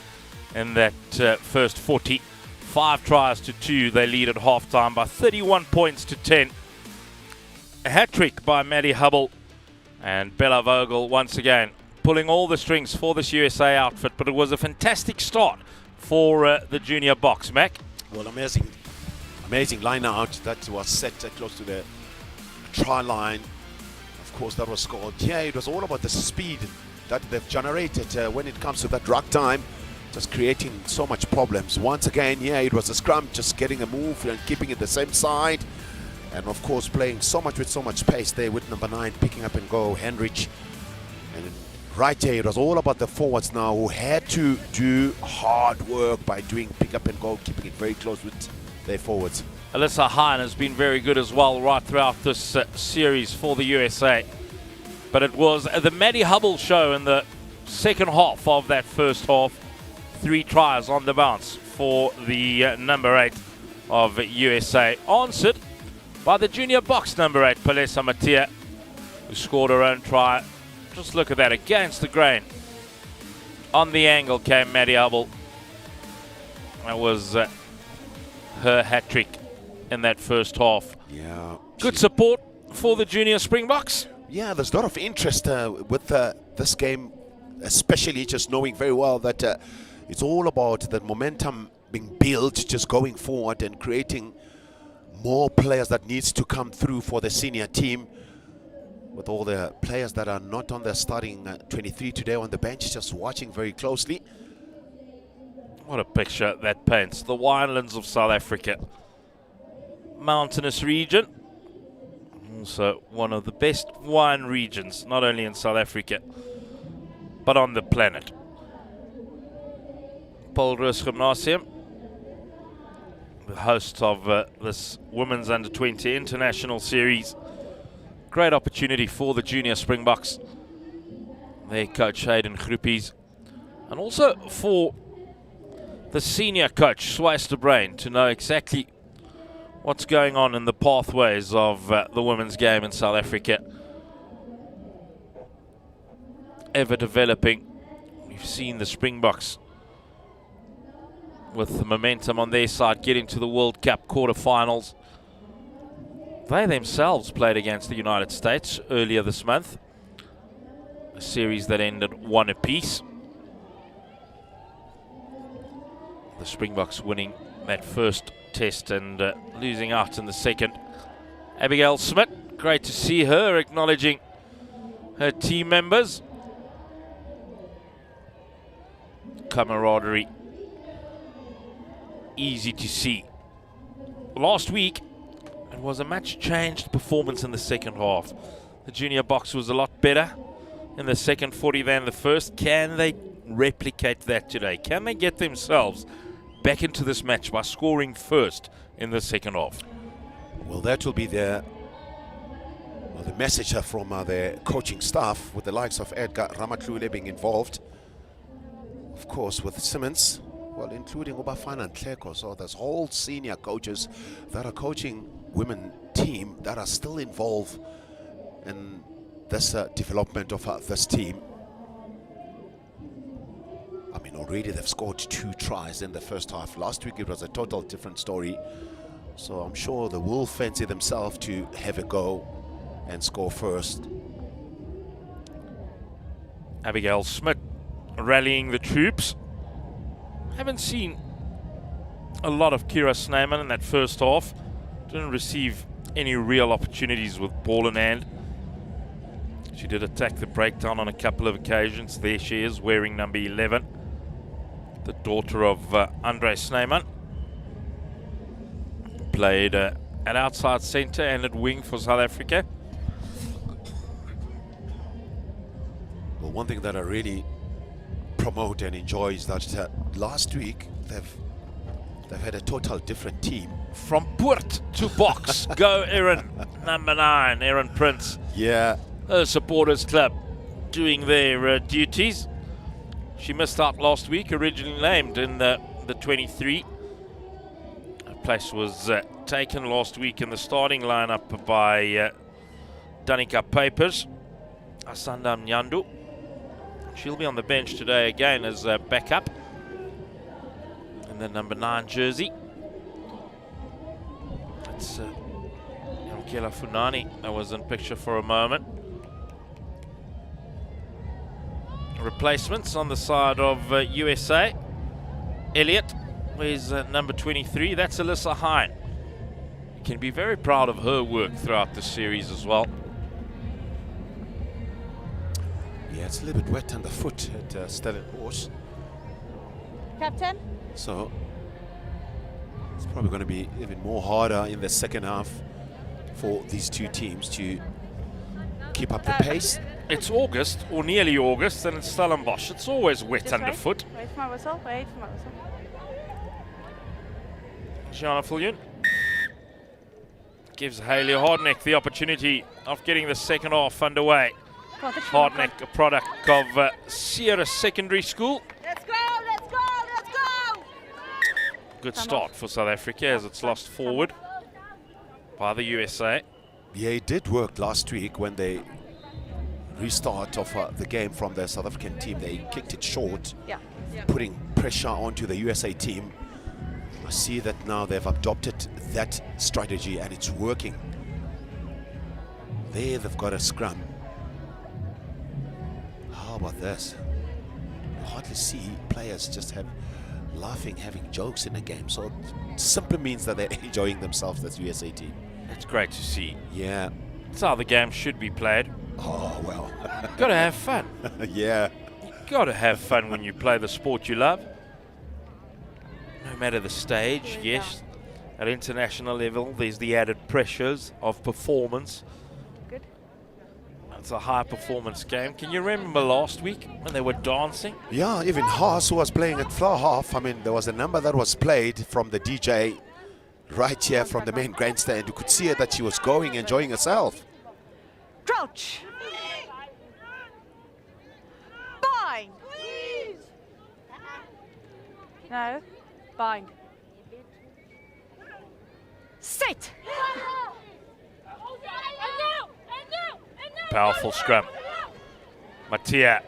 in that first 40. 5 tries to 2, they lead at halftime by 31 points to 10. A hat-trick by Maddie Hubble, and Bella Vogel once again pulling all the strings for this USA outfit, but it was a fantastic start for the junior box. Mac? Well, amazing line out that was set close to the try line. Of course, that was scored. Yeah, it was all about the speed that they've generated when it comes to that drag time, just creating so much problems. Once again, yeah, it was a scrum, just getting a move and keeping it the same side. And of course, playing so much with so much pace there with number 9 picking up and go, Henrich. And right there, it was all about the forwards now who had to do hard work by doing pick up and go, keeping it very close with their forwards. Alyssa Hine has been very good as well right throughout this series for the USA. But it was the Maddie Hubble show in the second half of that first half. 3 tries on the bounce for the number 8 of USA. Answered by the junior box number 8, Palesa Matia, who scored her own try. Just look at that, against the grain. On the angle came Maddie Hubble. That was her hat-trick in that first half. Yeah. Good support for the junior Springboks. Yeah, there's a lot of interest with this game, especially just knowing very well that it's all about the momentum being built, just going forward and creating more players that needs to come through for the senior team, with all the players that are not on the starting 23 today on the bench, just watching very closely. What a picture that paints. The winelands of South Africa. Mountainous region. Also one of the best wine regions, not only in South Africa, but on the planet. Paul Roos Gymnasium, the host of this Women's Under-20 International Series. Great opportunity for the junior Springboks. Their coach Hayden Groepies. And also for the senior coach, Swayster Brain, to know exactly what's going on in the pathways of the women's game in South Africa. Ever developing. We've seen the Springboks with the momentum on their side getting to the World Cup quarterfinals. They themselves played against the United States earlier this month. A series that ended 1 apiece. The Springboks winning that first test and losing out in the second. Abigail Smith, great to see her acknowledging her team members. Camaraderie, easy to see. Last week, it was a much changed performance in the second half. The junior box was a lot better in the second 40 than the first. Can they replicate that today? Can they get themselves back into this match by scoring first in the second half? Well, that will be the message from the coaching staff, with the likes of Edgar Ramatlule being involved. Of course, with Simmons, well, including Obafana and Kleko. So there's whole senior coaches that are coaching women team that are still involved in this development of this team. I mean, already they've scored 2 tries in the first half. Last week it was a total different story. So I'm sure they will fancy themselves to have a go and score first. Abigail Smith rallying the troops. Haven't seen a lot of Kira Snyman in that first half. Didn't receive any real opportunities with ball in hand. She did attack the breakdown on a couple of occasions. There she is, wearing number 11. The daughter of Andre Snyman. Played at outside centre and at wing for South Africa. Well, one thing that I really promote and enjoy is that last week they've had a total different team. From Poort to box, go Erin, number 9, Erin Prince. Yeah. Her supporters club doing their duties. She missed out last week, originally named in the 23. Her place was taken last week in the starting lineup by Danica Papers, Asanda Nyandu. She'll be on the bench today again as backup. And the number 9 jersey. That's Yamkela Funani. That was in picture for a moment. Replacements on the side of USA. Elliott is number 23. That's Alyssa Hine. You can be very proud of her work throughout the series as well. Yeah, it's a little bit wet underfoot at Stellenbosch. Captain? So it's probably going to be even more harder in the second half for these two teams to keep up the pace. It's August, or nearly August, and it's Stellenbosch. It's always wet Just underfoot. Wait for my whistle. Wait for my whistle. Gianna Fillion gives Hayley Hardneck the opportunity of getting the second half underway. Hardneck, a product of Sierra Secondary School. Let's go, let's go, let's go! Good start for South Africa as it's lost forward by the USA. Yeah, it did work last week when they restart of the game from the South African team. They kicked it short, putting pressure onto the USA team. I see that now they've adopted that strategy and it's working. There they've got a scrum. How about this? You hardly see players just laughing, having jokes in the game. So it simply means that they're enjoying themselves, this USA team. It's great to see. Yeah. That's how the game should be played. Oh, well. Gotta have fun. Yeah. You gotta have fun when you play the sport you love. No matter the stage, yes. At international level, there's the added pressures of performance. Good. It's a high performance game. Can you remember last week when they were dancing? Yeah, even Haas, who was playing at floor half, I mean, there was a number that was played from the DJ right here from the main grandstand. You could see her that she was going, enjoying herself. Crouch. Bind. No. Bind. Sit. Powerful scrum. Mattia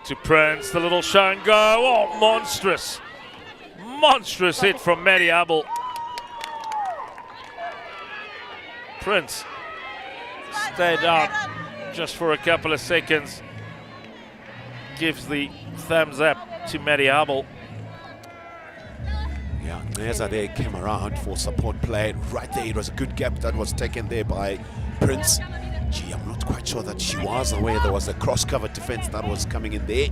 to Prince, the little show and go. Oh, monstrous. Monstrous hit from Maddie Abel. Prince stayed down just for a couple of seconds. Gives the thumbs up to Maddie Abel. Yeah, Neza there came around for support play. Right there, it was a good gap that was taken there by Prince. Gee, I'm not quite sure that she was aware there was a cross-cover defense that was coming in there.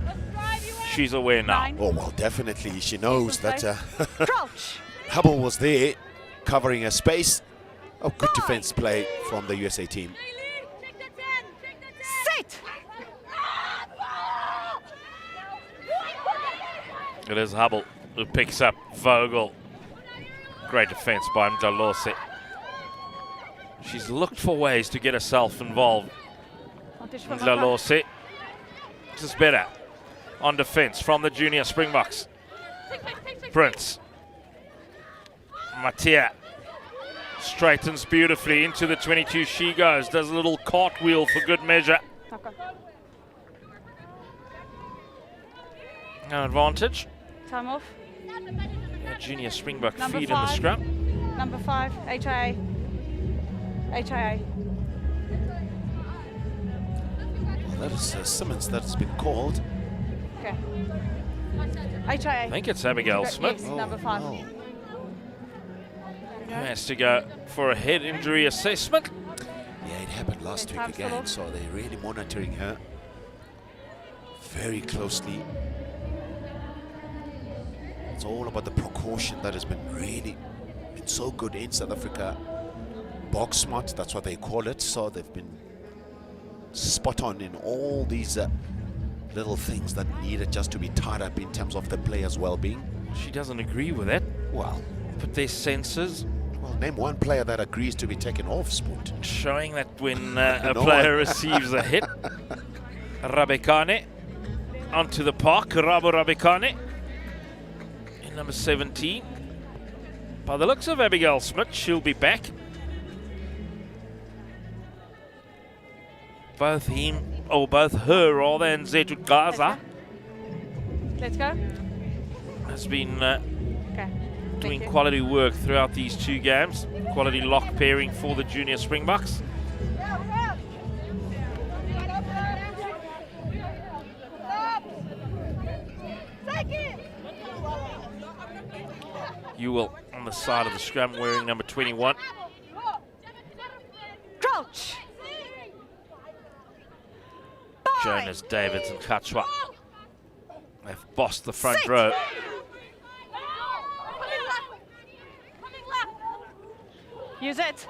She's aware now. Oh, well, definitely. She knows that Crouch. Hubble was there covering her space. Oh, good defense play from the USA team. Sit. It is Hubble who picks up Vogel. Great defense by Mdlalose. She's looked for ways to get herself involved. Mdlalose. This is better on defense from the junior Springboks. Prince. Mattia straightens beautifully into the 22. She goes, does a little cartwheel for good measure. No advantage. Time off. Junior Springbok Number feed in the 5. scrum. Number 5. HIA. HIA. Well, that is Simmons that's been called. Okay. HIA. I think it's Abigail Smith. Yes, number 5. Oh. Who has to go for a head injury assessment. Yeah, it happened last week Time's still again, off. so they're really monitoring her very closely. It's all about the precaution that has been really been so good in South Africa. Box smart, that's what they call it. So they've been spot on in all these little things that needed just to be tied up in terms of the player's well-being. She doesn't agree with it. Well, But their sensors name one player that agrees to be taken off sport. showing that when a No player one. receives a hit, Rabekane onto the park. Rabo Rabekane in number 17. By the looks of Abigail Smith, she'll be back. both her rather, and Zetut Gaza Let's go. has been Okay. doing Thank you. quality work throughout these 2 games. Quality lock pairing for the junior Springboks. Ewell on the side of the scrum wearing number 21. Crouch. Jonas, Davids and Kachwa. They've bossed the front row. Use it.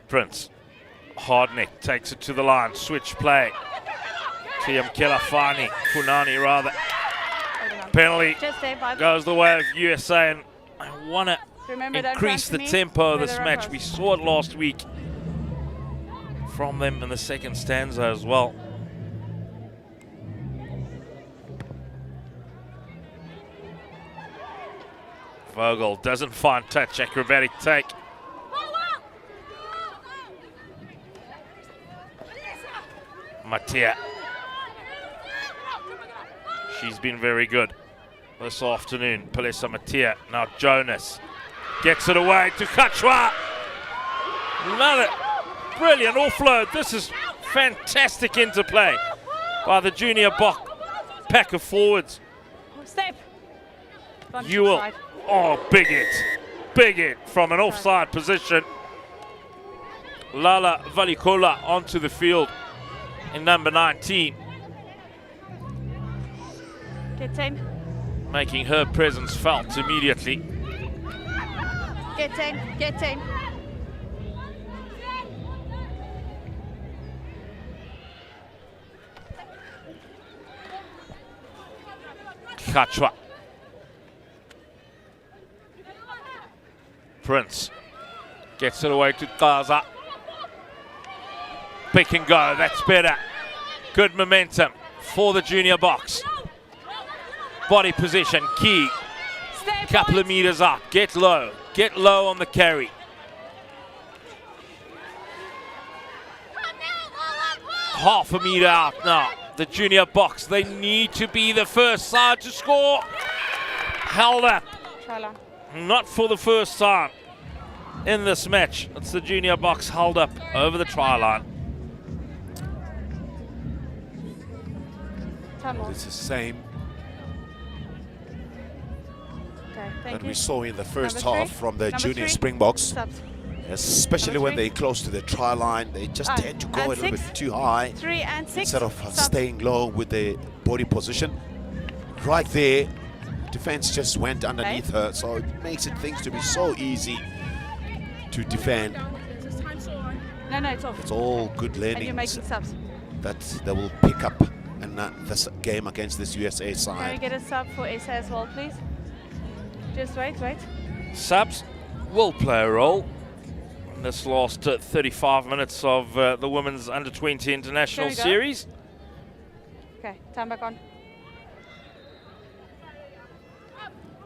Prince. Hardneck takes it to the line. Switch play. Tiam Kelafani. Punani rather. Penalty Just stay by. goes the way of USA, and I want to Remember, don't increase the run to me. tempo of Where this the match. run We goes. saw it last week from them in the second stanza as well. Vogel doesn't find touch, acrobatic take. Matia. She's been very good this afternoon. Palesa Matia. Now Jonas gets it away to Kachwa. Another brilliant offload. This is fantastic interplay by the junior pack of forwards. Step. Front Ewell. side. Oh, big hit. Big hit from an offside position. Lala Valikola onto the field in number 19, Get 10. making her presence felt immediately. Get 10. Get 10. Kachwa. Prince gets it away to Gaza. Pick and go, that's better. Good momentum for the junior box. Body position, key. Stay Couple of point. meters up, get low on the carry. Half a meter out now. The junior box, they need to be the first side to score. Held up, Try line. not for the first time in this match. It's the junior box held up over the try line. Time more. It's the same Okay, thank that you. we saw in the first Number half three. from the Number junior 3. Springboks, Subs. especially Number when 3. they're close to the try line. They just Ah, tend to go a and little 6. bit too high 3 and 6. instead of Subs. staying low with the body position. Right there, defense just went underneath her, so it makes things to be so easy to defend. No, it's off. It's all good And you're learnings making subs. that they will pick up in this game against this USA Can we side. get a sub for SA as well, please? Just wait. Subs will play a role in this last 35 minutes of the Women's Under-20 International There we go. Series. Okay, time back on.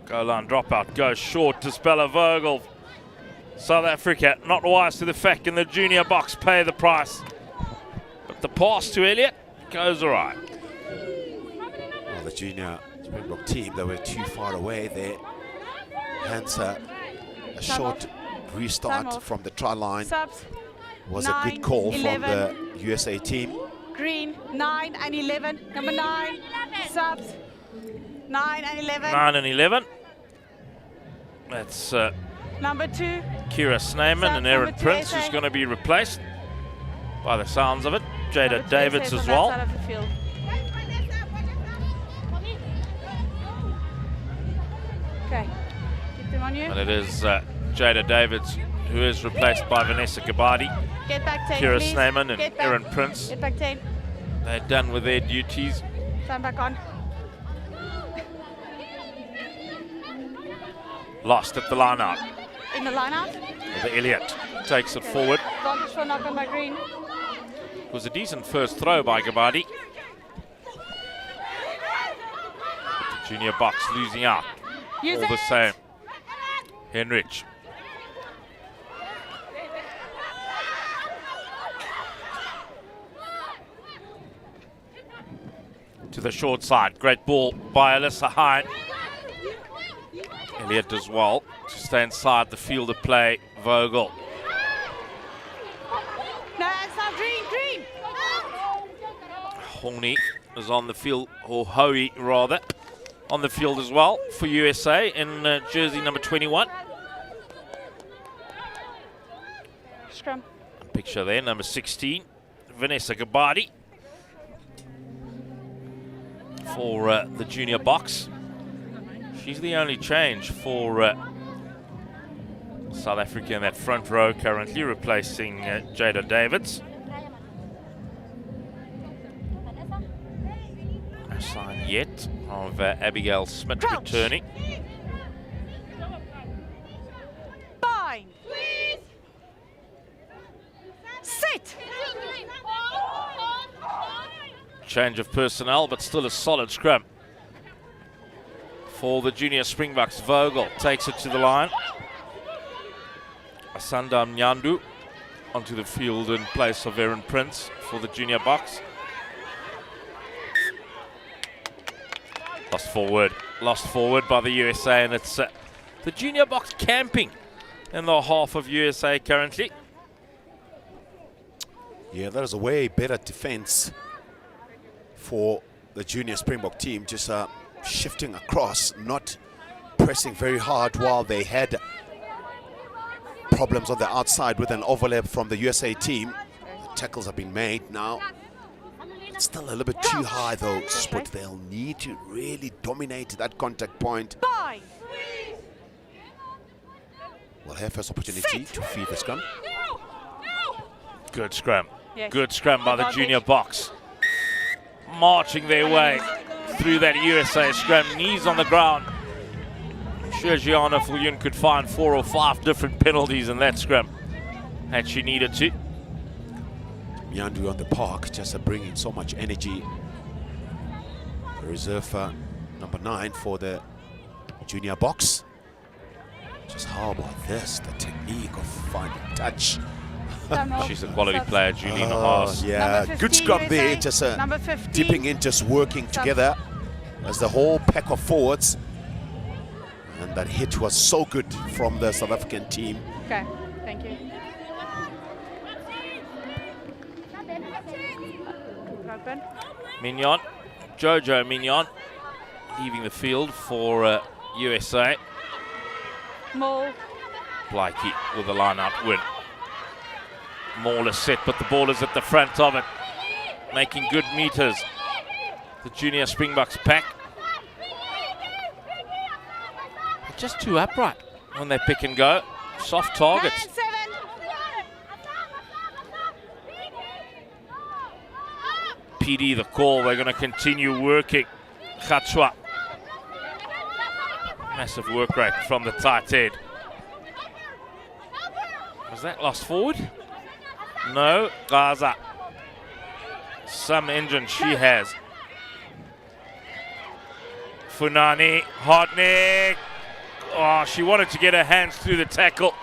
Goal line dropout goes short to Spella Vogel. South Africa not wise to the fact in the junior box pay the price. But the pass to Elliott goes all right. Well, the junior Springbok team, they were too far away there. Hence a short Time restart off. from the try line Subs. was a 9, good call 11. from the USA team. Green, 9 and 11. Number 9. Subs. 9 and 11. 9 and 11. That's Number 2. Kira Snyman and Aaron Number 2 Prince, SA. who's going to be replaced by the sounds of it. Jada Number 2 Davids SA as from that well. side of the field. Okay. Keep them on you. And it is Jada Davids who is replaced by Vanessa Gabadi. Get back 10, Kira please. Snyman and Get back. Aaron Prince. Get back 10. They're done with their duties. Time back on. Lost at the line out. In the line out. The Elliott takes it forward. Advantage for knock on by Green. It was a decent first throw by Gabadi. The junior box losing out. Use All the it. same. Henrich. to the short side. Great ball by Alyssa Hine. Elliott as well to stay inside the field of play. Vogel. No, it's not green, green. Horney is on the field, or Hoey rather, on the field as well for USA in jersey number 21. Scrum. Picture there, number 16, Vanessa Gabadi for the junior box. She's the only change for South Africa in that front row currently, replacing Jada Davids. No sign yet of Abigail Smith returning. Bind. Sit. Change of personnel, but still a solid scrum for the junior Springboks. Vogel takes it to the line. Asanda Mnyandu onto the field in place of Erin Prince for the junior box. Lost forward by the USA, and it's the junior box camping in the half of USA currently. Yeah, that is a way better defense for the junior Springbok team, just shifting across, not pressing very hard while they had problems on the outside with an overlap from the USA team. The tackles have been made now. It's still a little bit too high though, but they'll need to really dominate that contact point. We'll have first opportunity to feed the scrum. Good scrum. Yes. Good scrum by the junior box. Marching their way through that USA scrum. Knees on the ground. I'm sure Gianna Fullion could find 4 or 5 different penalties in that scrum had she needed to. Mnyandu on the park, just bringing so much energy. The reserve number 9 for the junior box. Just how about this? The technique of finding touch. She's a quality player, Julina Haas. Yeah, 15, good scrum USA. there, just Number 15. dipping in, just working together as the whole pack of forwards. And that hit was so good from the South African team. Okay, thank you. Open. Mignon, Jojo Mignon, leaving the field for USA. Maul. Blakey with a line-out win. Maul is set, but the ball is at the front of it, making good meters. The junior Springboks pack. They're just too upright when they pick and go. Soft targets. And 7. PD the call. They're going to continue working. Khatshwa. Massive work rate from the tight head. Was that lost forward? No, Gaza. Some engine she has. Funani, Hotnik. Oh, she wanted to get her hands through the tackle.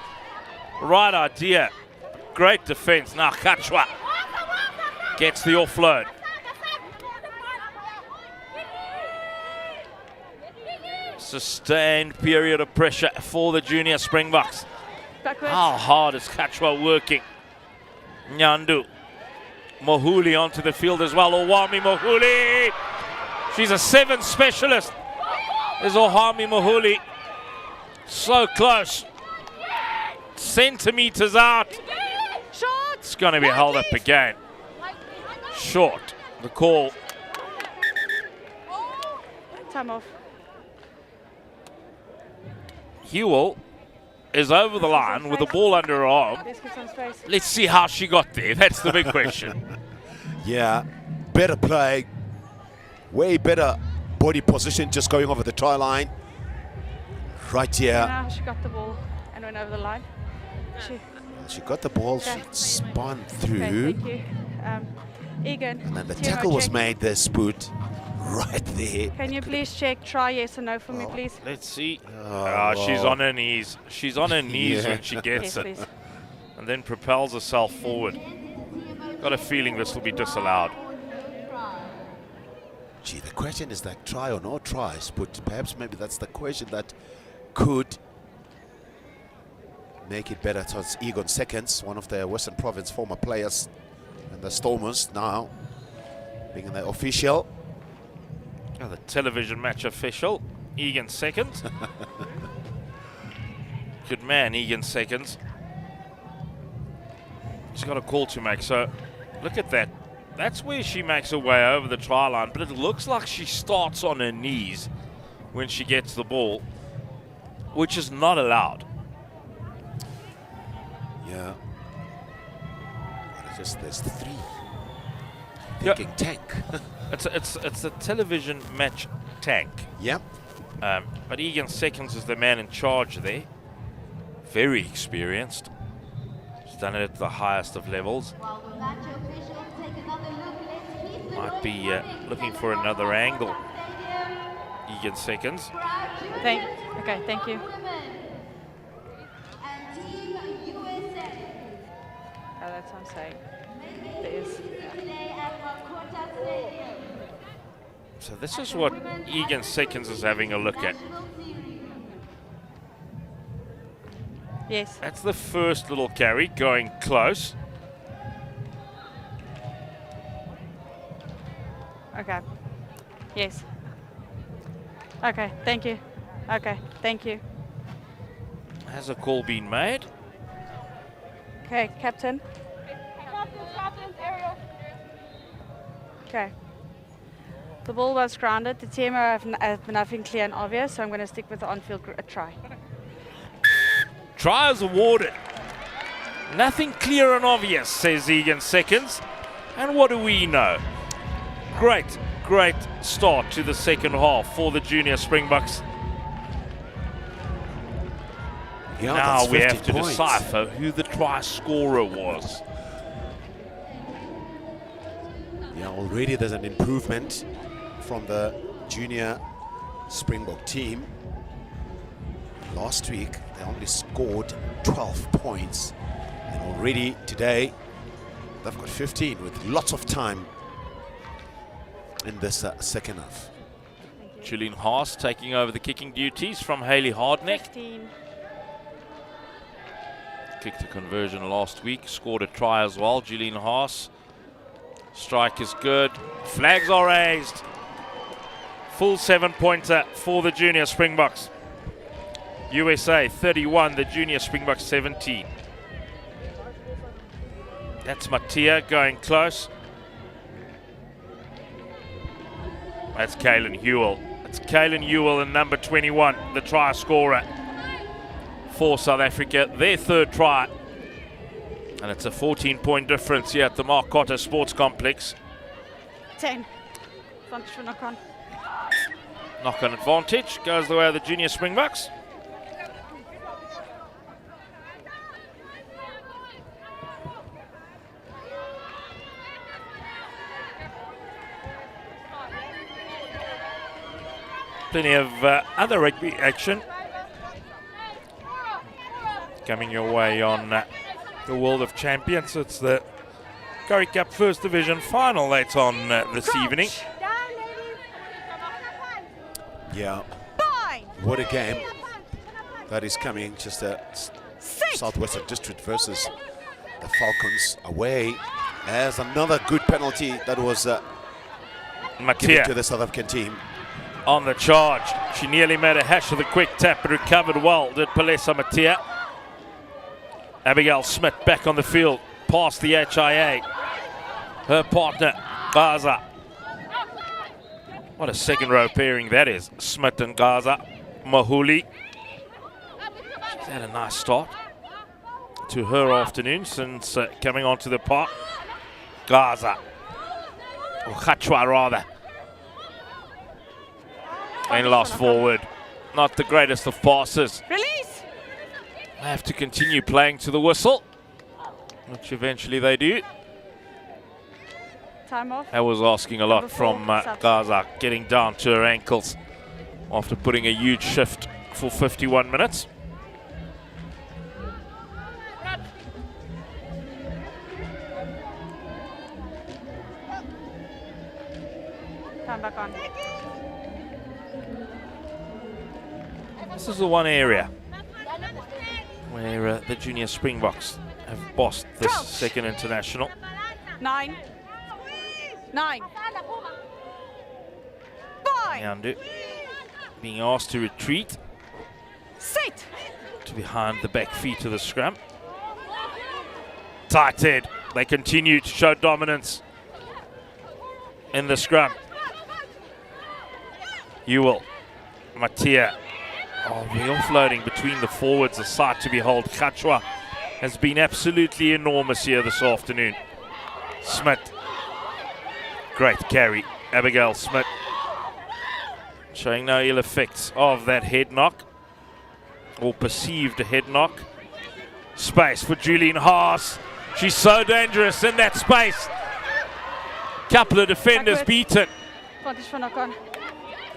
Right idea. Great defense. Now Khatshwa gets the offload. Sustained period of pressure for the junior Springboks. Backwards. How hard is Khatshwa working? Nyandu. Mohuli onto the field as well. Owami Mohuli. She's a 7 specialist. There's Ohami Mohuli. So close. Centimeters out. Short. It's going to be held up again. Short. The call. Time off. Hewell is over the line with the ball under her arm. Let's get some space. Let's see how she got there. That's the big question. Yeah, better play, way better body position, just going over the try line. Right here. Now she got the ball and went over the line. She got the ball, Okay. she spun through. Okay, thank you. Egan. And then the Timo, tackle was check. made there, Spoot. Right there. Can you please check try yes or no for me, please? Let's see. Oh, She's wow. on her knees. She's on her knees Yeah. when she gets Yes, it. please. And then propels herself forward. Got a feeling this will be disallowed. Gee, the question is that try or no tries, but perhaps maybe that's the question that could make it better towards Egon Seconds, one of the Western Province former players, and the Stormers now being the official. Oh, the television match official, Egan Seconds. Good man, Egan Seconds. She's got a call to make, so look at that. That's where she makes her way over the try line, but it looks like she starts on her knees when she gets the ball, which is not allowed. Yeah. But it's just, there's three. Thinking tank. It's a television match tank. Yep. But Egan Seconds is the man in charge there. Very experienced. She's done it at the highest of levels. Might be looking for another angle. Egan Seconds. Okay, thank you. Oh, that's what I'm saying. There is. So this is what Egan Seconds is having a look at. Yes. That's the first little carry going close. Okay. Yes. Okay, thank you. Okay, thank you. Has a call been made? Okay, Captain. Okay. The ball was grounded. The team have nothing clear and obvious, so I'm going to stick with the on-field try. Try is awarded. Nothing clear and obvious, says Egan Seconds. And what do we know? Great, great start to the second half for the junior Springboks. Yeah, now we have to points. decipher who the try scorer was. Yeah, already there's an improvement from the junior Springbok team. Last week, they only scored 12 points. And already today, they've got 15 with lots of time in this second half. Julian Haas taking over the kicking duties from Hayley Hardneck. 15. Kicked a conversion last week, scored a try as well. Julian Haas. Strike is good. Flags are raised. Full 7-pointer for the junior Springboks. USA 31, the junior Springboks 17. That's Mattia going close. That's Kaylin Hewell. It's Kaylin Hewell in number 21, the try scorer for South Africa. Their third try. And it's a 14-point difference here at the Markötter Sports Complex. 10. Advantage for knock-on. Knock-on advantage goes the way of the junior Springboks. Plenty of other rugby action coming your way on the World of Champions. It's the Currie Cup First Division final that's on this evening. Yeah, what a game that is coming. Just a Southwestern District versus the Falcons away. As another good penalty that was given to the South African team. On the charge. She nearly made a hash of the quick tap, but recovered well, did Palesa Mattia. Abigail Smith back on the field, past the HIA. Her partner, Gaza. What a second row pairing that is. Smith and Gaza. Mahuli. She's had a nice start to her afternoon since coming onto the park. Gaza. Or Khachwa rather. And lost forward. Not the greatest of passes. Release! They have to continue playing to the whistle, which eventually they do. Time off. That was asking a lot from Gaza, getting down to her ankles after putting a huge shift for 51 minutes. Come back on. This is the one area where the junior Springboks have bossed this second international. 9. 9. 5. Nyandu being asked to retreat Sit. to behind the back feet of the scrum. Tight head. They continue to show dominance in the scrum. Ewell, Matia. Oh, the offloading between the forwards, a sight to behold. Kachwa has been absolutely enormous here this afternoon. Smith. Great carry. Abigail Smith. Showing no ill effects of that head knock. Or perceived head knock. Space for Julian Haas. She's so dangerous in that space. Couple of defenders beaten. Advantage for knock on.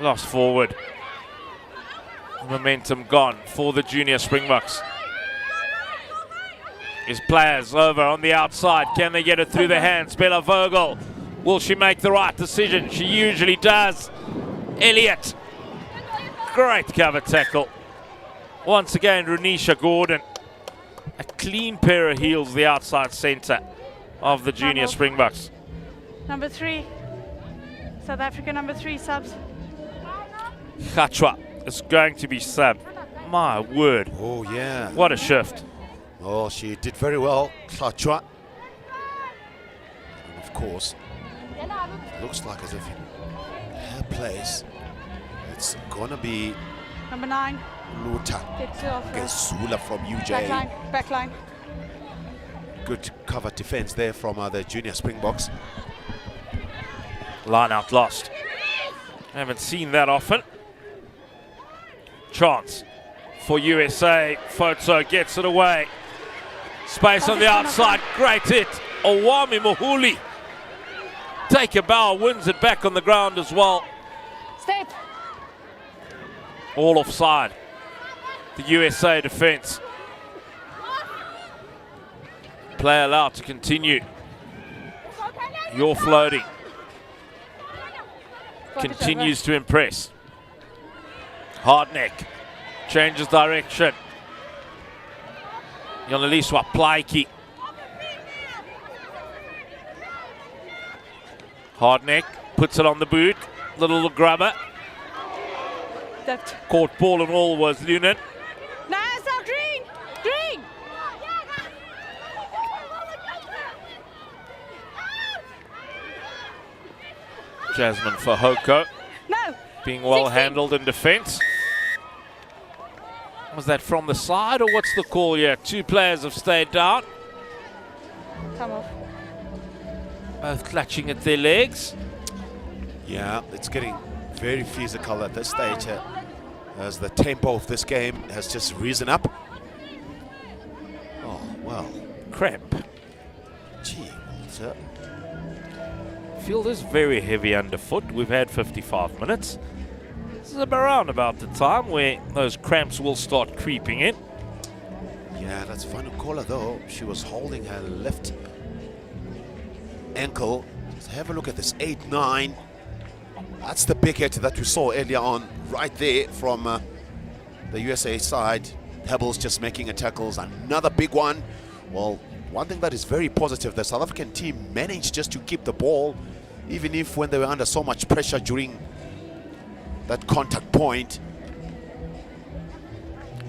Lost forward. Momentum gone for the junior Springboks. His players over on the outside. Can they get it through their hands? Bella Vogel. Will she make the right decision? She usually does. Elliott. Great cover tackle. Once again, Renisha Gordon. A clean pair of heels, the outside centre of the junior Springboks. Number 3. South Africa number 3 subs. Kachwa is going to be subbed. My word. Oh, yeah. What a shift. Oh, she did very well, Kachwa. And of course, looks like as if in her place, it's gonna be Number 9. Luta Get 2 off. Gesula from UJ. Backline. Backline. Good cover defense there from the junior Springboks. Line out lost. Haven't seen that often. Chance for USA. Foto gets it away. Space on the outside. Great hit. Owami Mohuli. Take a bow. Wins it back on the ground as well. Step. All offside. The USA defense. Play allowed to continue. Your floating continues to impress. Hard neck. Changes direction. Yonaliswa Plaiki. Hard neck. Puts it on the boot. Little grubber. Depth. Caught ball and all was Lunan. No, so green. Green. Jasmine Fahoko No. being well 16. handled in defence. Was that from the side or what's the call here? 2 players have stayed down. Come off. Both clutching at their legs. Yeah, it's getting very physical at this stage as the tempo of this game has just risen up. Oh, well. Cramp. Gee, Walter. Field is very heavy underfoot. We've had 55 minutes. This is around about the time where those cramps will start creeping in. Yeah, that's Vanukola though. She was holding her left ankle. Just have a look at this 8-9. That's the big hit that we saw earlier on, right there from the USA side. Pebbles just making a tackles. Another big one. Well, one thing that is very positive, the South African team managed just to keep the ball, even if when they were under so much pressure during that contact point.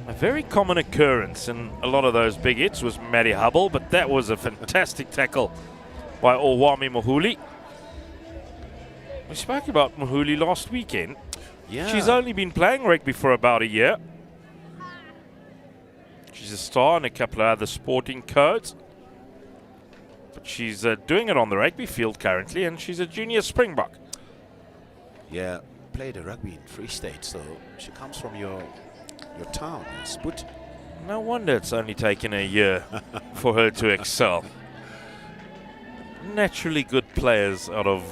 A very common occurrence in a lot of those big hits was Maddie Hubble, but that was a fantastic tackle by Owami Mohuli. We spoke about Mohuli last weekend. Yeah. She's only been playing rugby for about a year. She's a star in a couple of other sporting codes. But she's doing it on the rugby field currently, and she's a junior Springbok. Yeah, played a rugby in Free State, so she comes from your town, Sput. No wonder it's only taken a year for her to excel. Naturally good players out of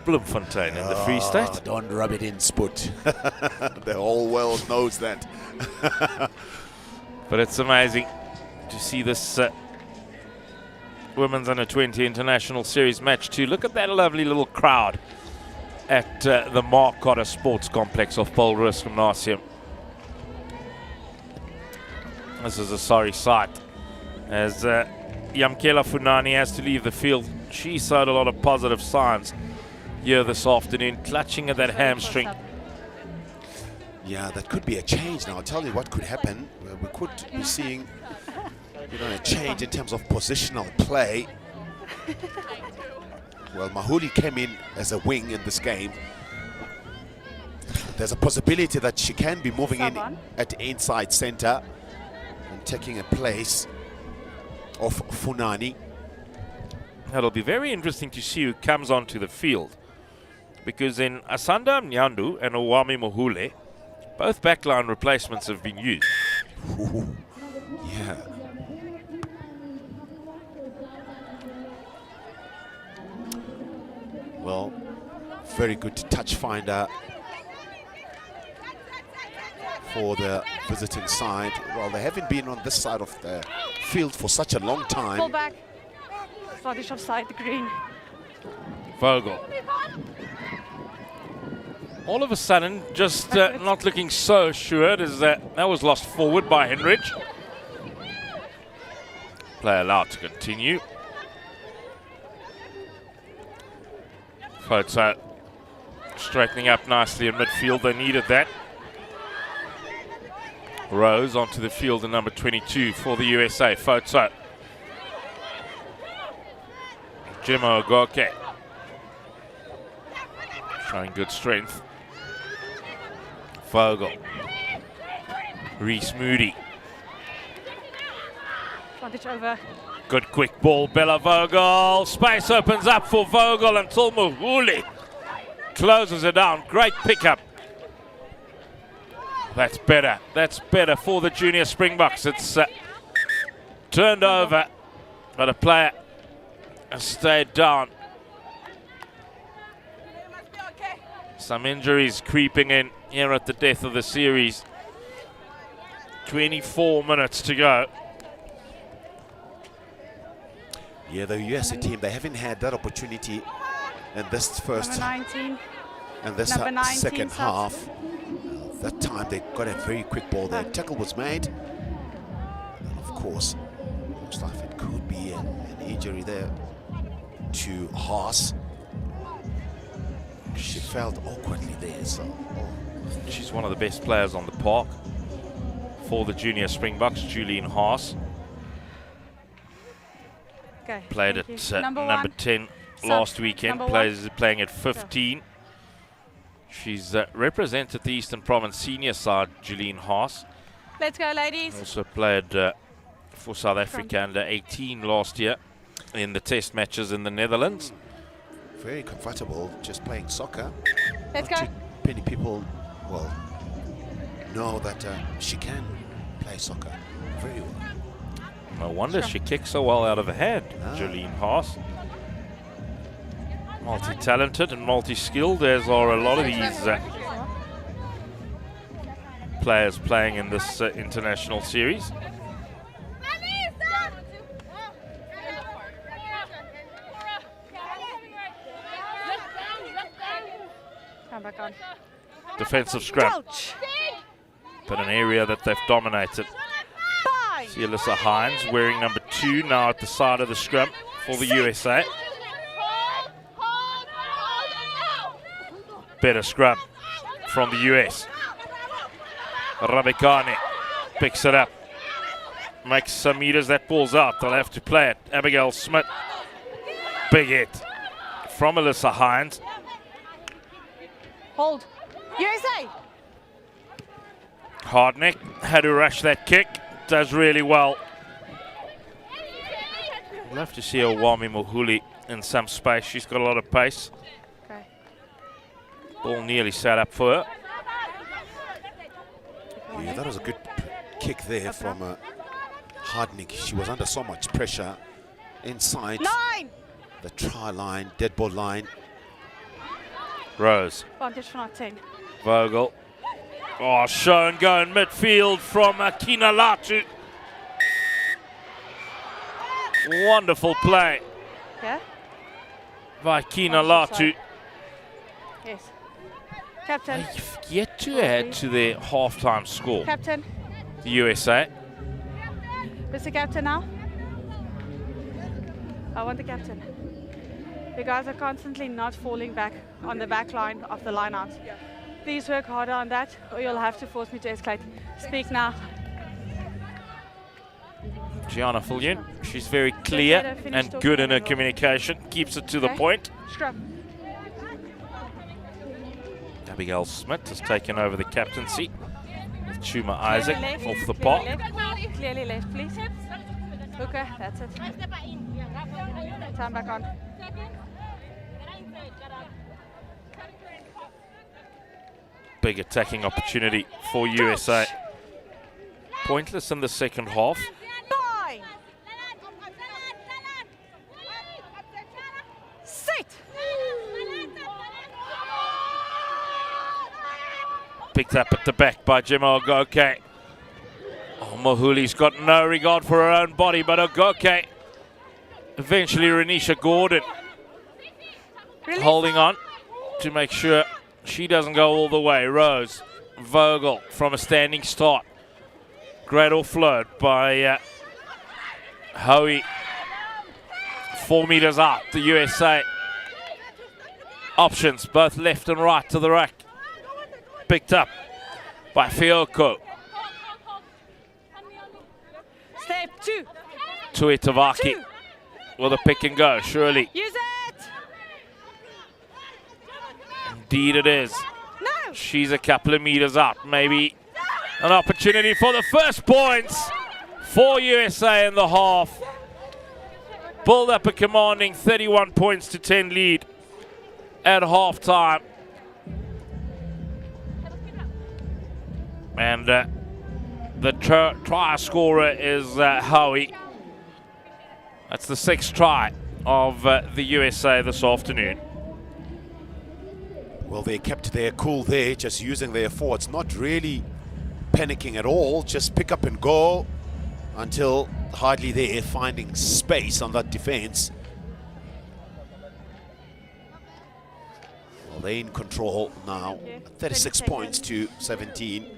Bloemfontein in the Free State. Don't rub it in, Sput. The whole world knows that. But it's amazing to see this Women's Under-20 International Series match too. Look at that lovely little crowd at the Markötter Sports Complex of Paul Roos Gymnasium. This is a sorry sight as Yamkela Funani has to leave the field. She showed a lot of positive signs here this afternoon, clutching at that hamstring. Yeah, that could be a change now. I'll tell you what could happen. We could be seeing, a change in terms of positional play. Well, Mahuli came in as a wing in this game. There's a possibility that she can be moving in at inside center and taking a place of Funani. It'll be very interesting to see who comes onto the field, because in Asanda Nyandu and Owami Mohule, both backline replacements have been used. Ooh, yeah. Well, very good touch finder for the visiting side. Well, they haven't been on this side of the field for such a long time. Pull back. Scottish offside the green. Vogel. All of a sudden, just not looking so assured as that was lost forward by Henrich. Play allowed to continue. Photo straightening up nicely in midfield. They needed that. Roos onto the field in number 22 for the USA. Photo. Jimo Ogoke. Showing good strength. Vogel. Reese Moody. Advantage over. Good quick ball, Bella Vogel. Space opens up for Vogel until Mohuli closes it down. Great pickup. That's better. That's better for the junior Springboks. It's turned over, but a player has stayed down. Some injuries creeping in here at the death of the series. 24 minutes to go. Yeah, the USA team, they haven't had that opportunity in this first Number 19. and this Number 19 second subs. half. That time they got a very quick ball there. Tackle was made. And of course, looks like it could be an injury there to Haas. She felt awkwardly there, so. She's one of the best players on the park for the junior Springboks, Julian Haas. Okay. Played thank at you. number 10 Sub. last weekend. Number one. Playing at 15. She's represented the Eastern Province senior side, Julian Haas. Let's go, ladies. Also played for South Africa under 18 last year in the test matches in the Netherlands. Very comfortable just playing soccer. Let's Not go. too many people, well, know that she can play soccer very well. No wonder she kicks so well out of her hand, Julian Haas. Multi-talented and multi-skilled, as are a lot of these players playing in this international series. Come back on. Defensive scrum, Ouch. but an area that they've dominated. See Alyssa Hines wearing number 2 now at the side of the scrum for the USA. Better scrum from the US. Rabekane picks it up. Makes some meters, that ball's out. They'll have to play it. Abigail Smith. Big hit from Alyssa Hines. Hold. USA. Hardneck had to rush that kick. Does really well. We'll have to see Owami Mohuli in some space. She's got a lot of pace. Okay. Ball nearly set up for her. Yeah, that was a good kick there from Hardnick. She was under so much pressure inside Line. the try line, dead ball line. Roos. Advantage for not 10. Vogel. Oh, show and go in midfield from Akina Latu. Wonderful play Yeah. by Akina Latu. Yes. Captain. They've yet to add to their halftime score. Captain. The USA. Mr. Captain now. I want the captain. You guys are constantly not falling back on the back line of the line-out. Please work harder on that, or you'll have to force me to escalate. Speak now. Gianna Fillion, she's very clear and good in her communication. Keeps it to the point. Scrum. Abigail Smith has taken over the captaincy with Chuma Isaac off the park. Clearly left, please. Okay, that's it. Time back on. Big attacking opportunity for USA. Pointless in the second half. Sit. Picked up at the back by Gemma Ogoke. Oh, Mahuli's got no regard for her own body, but Ogoke. Eventually, Renisha Gordon holding on to make sure she doesn't go all the way. Roos Vogel from a standing start. Great offload by Hoey. 4 meters out, the USA. Options, both left and right to the rack. Picked up by Fioko. Step 2. Tuitavaki with a pick and go, surely. Use it. Indeed it is. No. She's a couple of meters out. Maybe an opportunity for the first points for USA in the half. Build up a commanding 31 points to 10 lead at halftime. And the try scorer is Howie. That's the 6th try of the USA this afternoon. Well, they kept their cool there, just using their forwards, not really panicking at all, just pick up and go until hardly there, finding space on that defense. Well, they're in control now, 36 points to 17.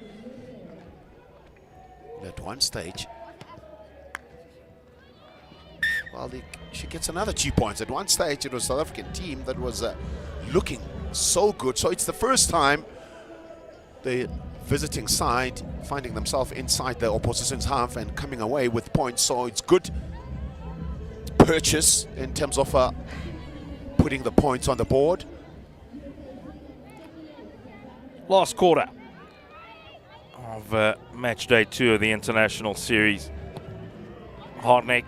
At one stage, well, she gets another 2 points. At one stage, it was a South African team that was looking so good. So it's the first time the visiting side finding themselves inside the opposition's half and coming away with points. So it's good purchase in terms of putting the points on the board. Last quarter of match day 2 of the international series. Hartneck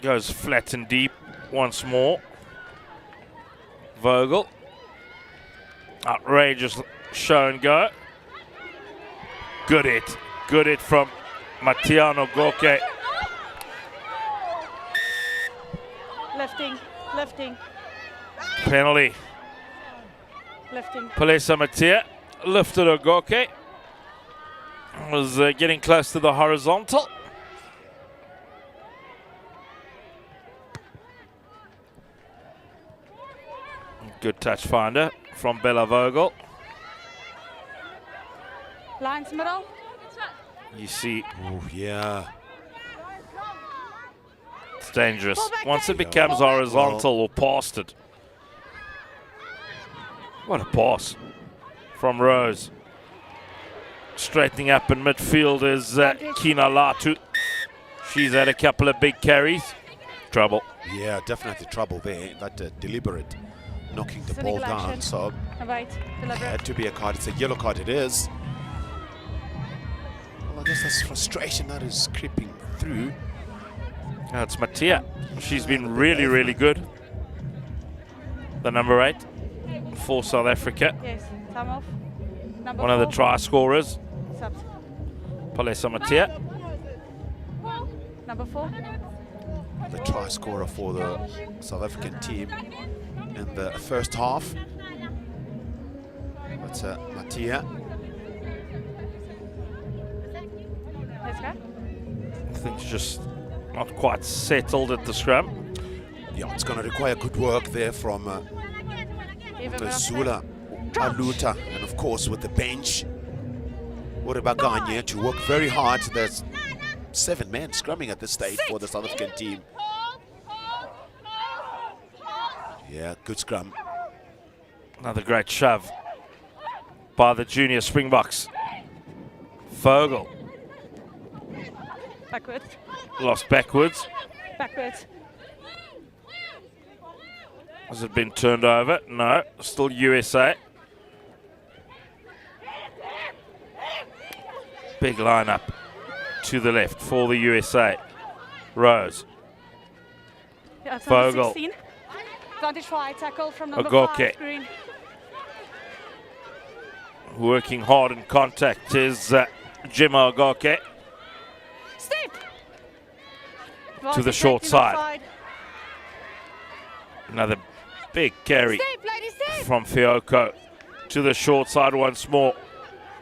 goes flat and deep once more. Vogel, outrageous show and go. Good hit from Matiano Goke. Lifting. Penalty. Lifting. Palesa Matia lifted Ogoke. Was getting close to the horizontal. Good touch finder from Bella Vogel. Lines middle. You see, Oh, yeah. it's dangerous. Once it becomes horizontal or past it. What a pass from Roos. Straightening up in midfield is Kina Latu. She's had a couple of big carries. Trouble. Yeah, definitely trouble there. That deliberate knocking the ball Cynical down. action. So Right. Deliberate. had to be a card. It's a yellow card. It is. Well, I guess that's frustration that is creeping through. It's Matia. She's been really good. The number 8 for South Africa. Yes. Time off. Number One of the 4. try scorers, Subs. Palesa Matia. Number 4. The try scorer for the South African team in the first half. That's Matia. Let's go. Things just not quite settled at the scrum. Yeah, it's going to require good work there from Give him a Zula, Aluta, and of course with the bench, Baganye to work very hard. There's 7 men scrumming at this stage for the South African team. Yeah, good scrum. Another great shove by the junior Springboks. Vogel Backwards. lost backwards. Backwards. Has it been turned over? No, still USA. Big lineup to the left for the USA. Roos. Yeah, it's number Vogel. 16. Advantage for high tackle from number Ogoke. 5, Green. Working hard in contact is Jimma Ogoke. Step! To the short side. Another big carry Step, lady, step! from Fioko to the short side once more.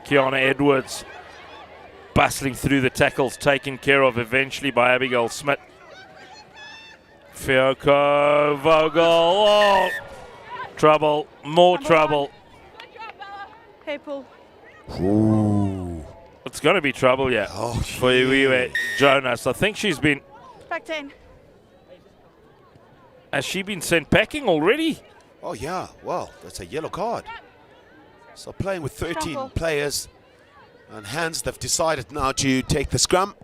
Kiana Edwards bustling through the tackles, taken care of eventually by Abigail Smith. Fioko, Vogel, oh, trouble, more Number trouble. Hey, Paul. Ooh. It's going to be trouble, yeah, Oh, for Iwiwe Jonas. I think she's been, Back 10. has she been sent packing already? Oh yeah, well, that's a yellow card. So playing with 13 Scramble. players, and hands, they've decided now to take the scrum.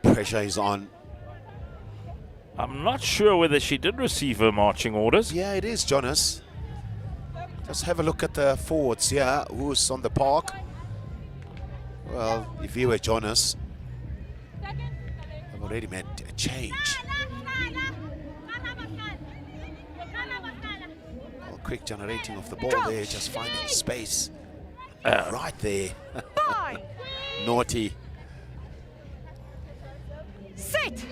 Pressure is on. I'm not sure whether she did receive her marching orders. Yeah, it is, Jonas. Let's have a look at the forwards. Yeah, who's on the park? Well, if you were Jonas, I've already made a change. Well, quick generating of the ball there, just finding space. Right there. Bye! Naughty. Sit!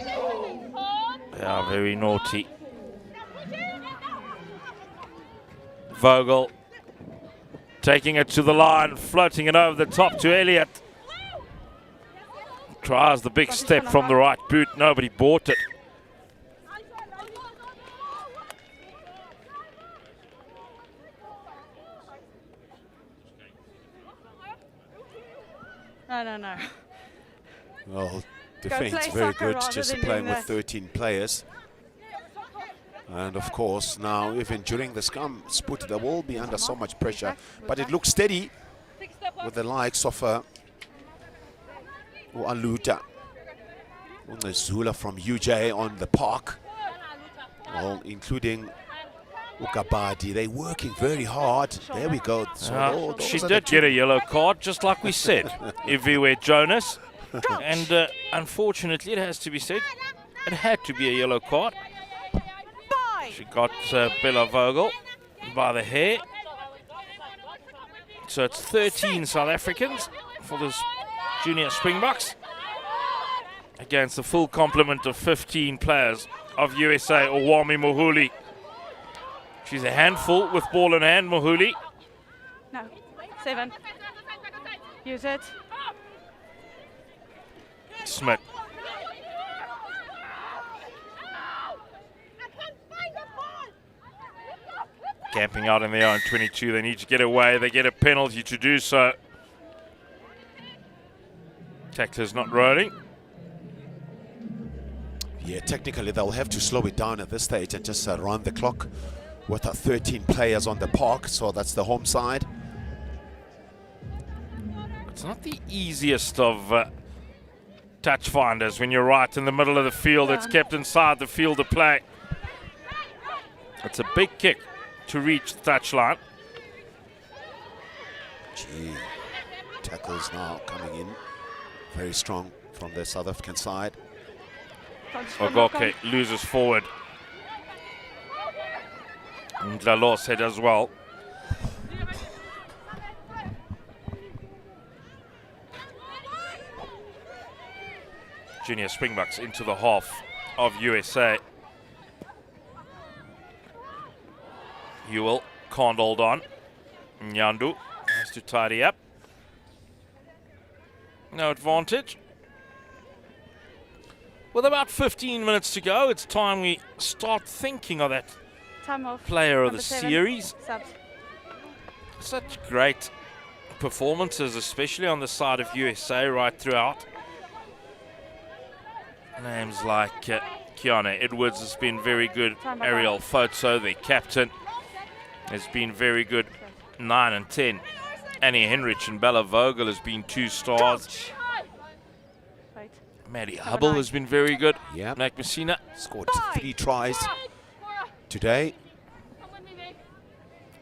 Yeah, very naughty. Vogel taking it to the line, floating it over the top to Elliott. Tries the big step from the right boot. Nobody bought it. No. Well, play defense very soccer good, rather just than playing doing with that. 13 players. And of course, now even during the scrum, Sput, they will be under so much pressure. But it looks steady with the likes of Aluta. Zula from UJ on the park. Well, including Ukabadi. They're working very hard. There we go. So those She are the did get a yellow card, just like we said. Iwiwe Jonas. And unfortunately, it has to be said, it had to be a yellow card. Bye! She got Bella Vogel by the hair. So it's 13 South Africans for the junior Springboks against the full complement of 15 players of USA. Owami Mohuli. She's a handful with ball in hand, Mohuli. No. 7. Use it. Smith. Camping out in their own 22. They need to get away. They get a penalty to do so. Tackler's not rolling. Yeah, technically they'll have to slow it down at this stage and just run the clock with 13 players on the park. So that's the home side. It's not the easiest of touch finders when you're right in the middle of the field. It's kept inside the field of play. It's a big kick to reach the touchline. Gee, tackles now coming in very strong from the South African side. Ogoke loses forward. And Lalo said as well. Junior Springboks into the half of USA. Ewell can't hold on. Nyandu has to tidy up. No advantage. With about 15 minutes to go, it's time we start thinking of that Time off. player of Number the 7. series. Subs. Such great performances, especially on the side of USA right throughout. Names like Kiana Edwards has been very good. Time by Ariel Foto, the captain, has been very good. 9 and 10. Annie Henrich and Bella Vogel has been 2 stars. Wait. Maddie Hubble has been very good. Yeah. Mac Messina Scored 3 tries today.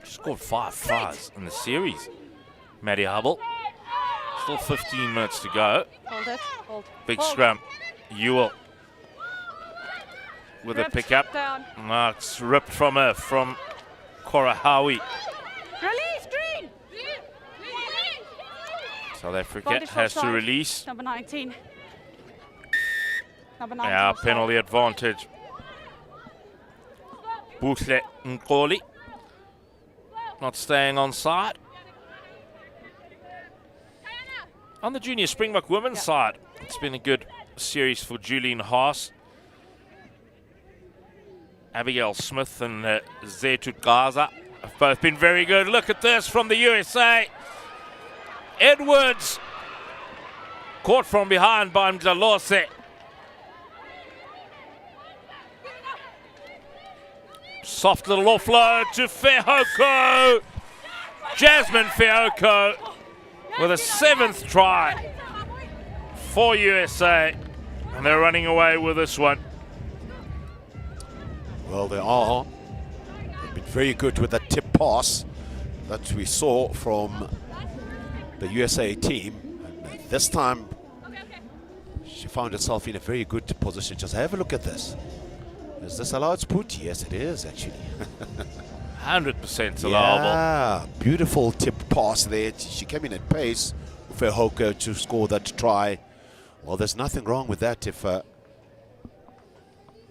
scored 5 tries in the series. Maddie Hubble. Still 15 minutes to go. Hold it. Hold. Big Hold. scrum. Ewell with a Ripped pickup. Down. Marks ripped from her from Cora Howie. Release, Green! South Africa Body shot has to side. release. Number 19. Number 19. Our offside. penalty advantage. Buhle Nkoli not staying on side. On the junior Springbok women's side, it's been a good series for Julian Haas. Abigail Smith and Zetut Gaza have both been very good. Look at this from the USA. Edwards caught from behind by Mdlalose. Soft little offload to Feoko. Jasmine Feoko with a 7th try for USA. And they're running away with this one. Well, they are. They've been very good with that tip pass that we saw from the USA team. And this time, she found herself in a very good position. Just have a look at this. Is this allowed to put? Yes, it is, actually. 100% allowable. Yeah, beautiful tip pass there. She came in at pace for Hoko to score that try. Well, there's nothing wrong with that if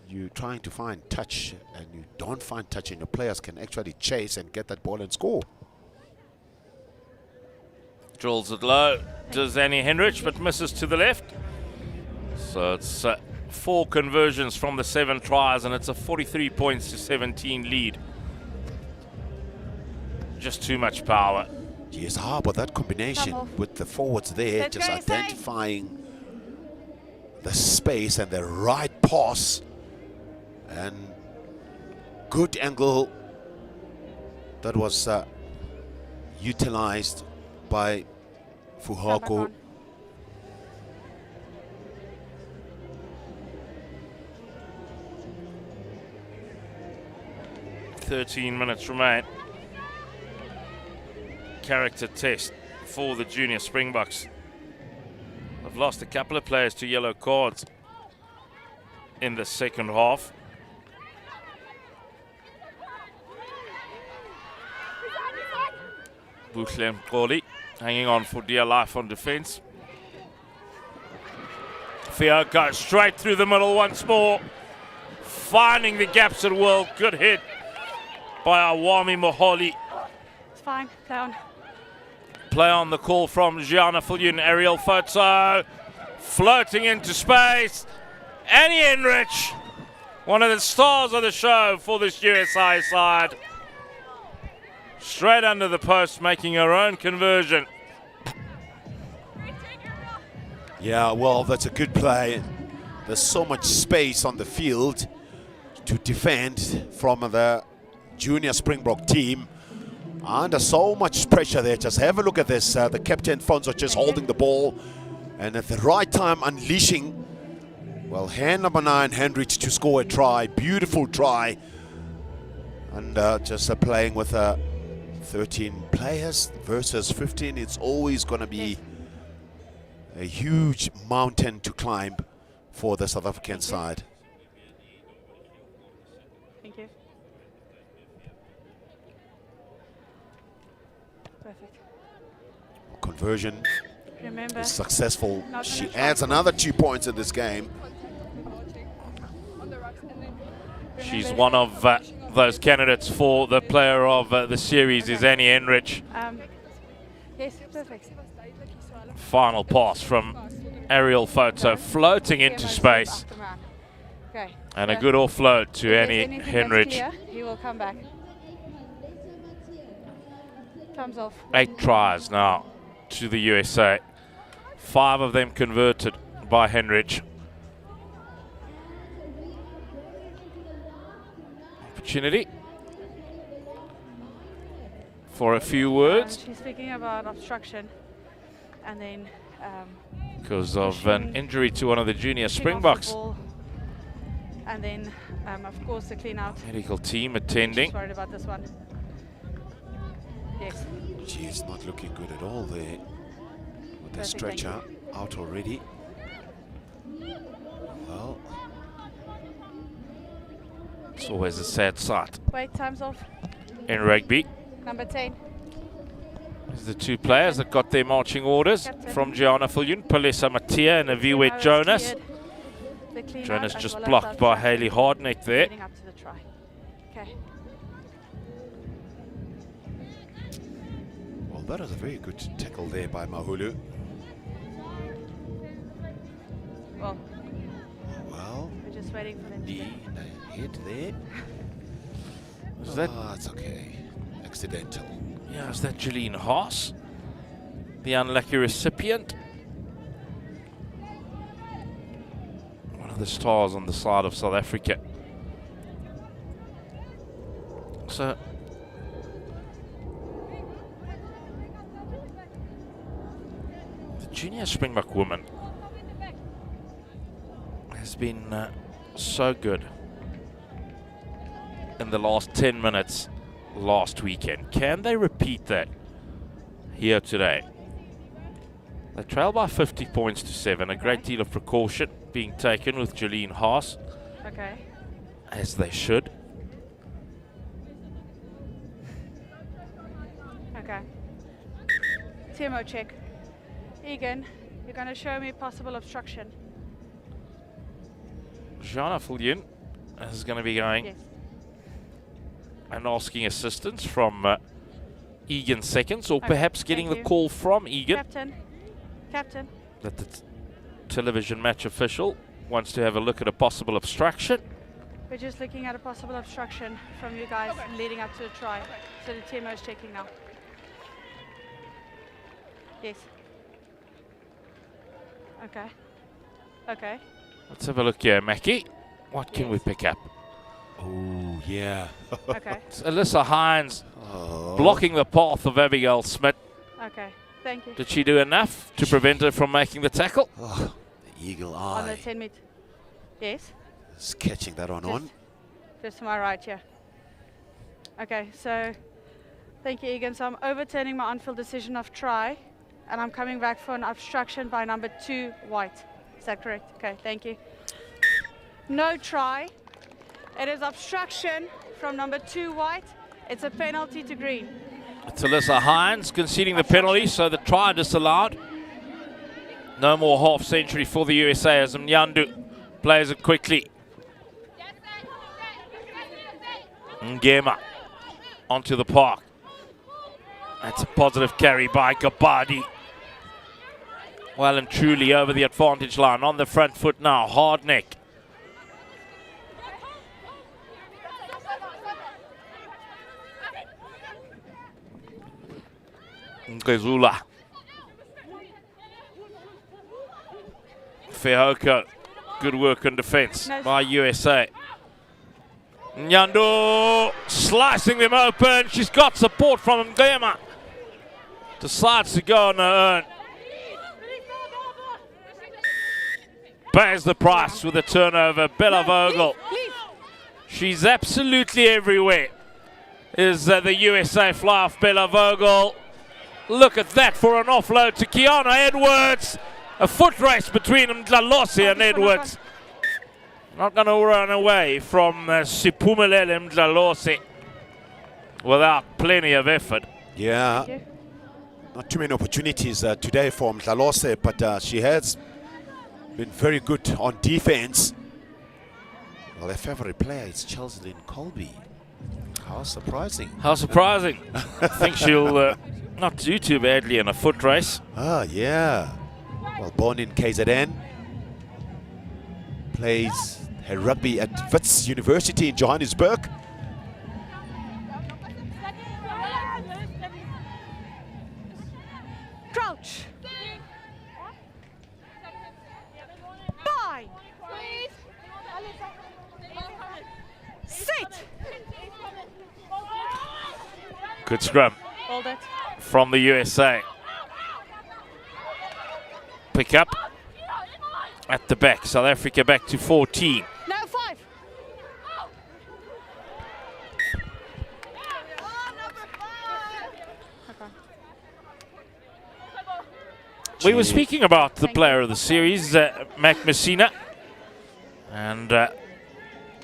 you're trying to find touch and you don't find touch and your players can actually chase and get that ball and score. Drills it low. Does Annie Henrich, but misses to the left. So it's 4 conversions from the 7 tries, and it's a 43 points to 17 lead. Just too much power. Yes, but that combination with the forwards there, Let's just go, identifying the space and the right pass and good angle that was utilized by Fuhako. 13 minutes remain. Character test for the junior Springboks. They've lost a couple of players to yellow cards in the second half. Buhle Nkoli hanging on for dear life on defense. Fioko straight through the middle once more, finding the gaps at will. Good hit by Awami Moholi. It's fine. Down. Play on the call from Gianna Fulyun. Aerial photo, floating into space. Annie Henrich, one of the stars of the show for this USA side. Straight under the post, making her own conversion. Yeah, well, that's a good play. There's so much space on the field to defend from the junior Springbok team. Under so much pressure there. Just have a look at this. The captain, Fonzo, just holding the ball. And at the right time, unleashing. Well, hand number 9, Henrich, to score a try. Beautiful try. And just playing with 13 players versus 15. It's always going to be a huge mountain to climb for the South African side. Thank you. Perfect. Conversion Remember, is successful. Not She gonna adds another 2 points in this game. She's one of those candidates for the player of the series, is Annie Henrich. yes, perfect. Final pass from aerial photo, floating into space. Okay. And a good offload to If there's Annie anything that's Henrich. clear, he will come back. Thumbs off. 8 tries now to the USA. 5 of them converted by Henrich. Opportunity for a few words She's speaking about obstruction, and then because of an injury to one of the junior kicking off the Springboks. ball, and then of course the clean out. Medical team She's attending. worried about this one. Yes. She's not looking good at all there. With the Perfect, thank stretcher out already. Well, It's always a sad sight Wait, time's off. in rugby. Number 10. There's the 2 players that got their marching orders Captain. from Gianna Viljoen, Palesa Mattia and Aviwe Now it's Jonas. cleared. The clean Jonas out as just well as blocked by obstruction Hayley Hardneck there. leading up to the try. Okay. well, that is a very good tackle there by Mahulu. Well, Well, we're just waiting for them to knee get. in the head there. Is that, It's okay. Accidental. yeah, is that Jeline Haas? The unlucky recipient? One of the stars on the side of South Africa. So, the junior Springbok woman has been so good in the last 10 minutes last weekend. Can they repeat that here today? They trail by 50 points to 7. A great deal of precaution being taken with Jeline Haas, Okay. as they should. Okay. TMO check. Egan, you're going to show me possible obstruction. Gianna Viljoen is going to be going Yes. and asking assistance from Egan Seconds, or Okay, perhaps getting thank the you. call from Egan Captain. Captain. that the television match official wants to have a look at a possible obstruction. We're just looking at a possible obstruction from you guys leading up to the try. So the TMO is checking now. Yes. Okay. Okay. Let's have a look here, Mackie. What can we pick up? Oh, yeah. Okay. It's Alyssa Hines Oh. blocking the path of Abigail Smith. Okay. Thank you. Did she do enough to prevent her from making the tackle? Oh, the eagle On the eye. 10 meter. Yes. Is catching that one on. Just to my right here. Okay, so thank you, Egan. So I'm overturning my on-field decision of try, and I'm coming back for an obstruction by number 2 white. Is that correct? Okay, thank you. No try. It is obstruction from number 2 white. It's a penalty to green. It's Alyssa Hines conceding the penalty, so the try disallowed. No more half century for the USA as Mnyandu plays it quickly. Ngema onto the park. That's a positive carry by Kabadi. Well and truly over the advantage line. On the front foot now, Hardneck. Ngezula. Fehoko. Good work in defence by USA. Nyando slicing them open. She's got support from Ngema. Decides to go on her own. Pays the price with a turnover. Bella Vogel. She's absolutely everywhere. Is the USA fly off Bella Vogel. Look at that for an offload to Kiana Edwards. A foot race between Mdlalose and Edwards. Not going to run away from Siphumelele Mdlalose without plenty of effort. Yeah. Not too many opportunities today for Mdlalose, but she has been very good on defense. Well, their favorite player is Cheslin Colby. How surprising. How surprising. I think she'll not do too badly in a foot race. Ah, yeah. Well, born in KZN. Plays Her rugby at Wits University in Johannesburg. Crouch. Bind. Sit. Good scrum Hold it. from the USA. Pick up at the back. South Africa back to 14. No, 5. We were speaking about the player of the series, Mac Messina, and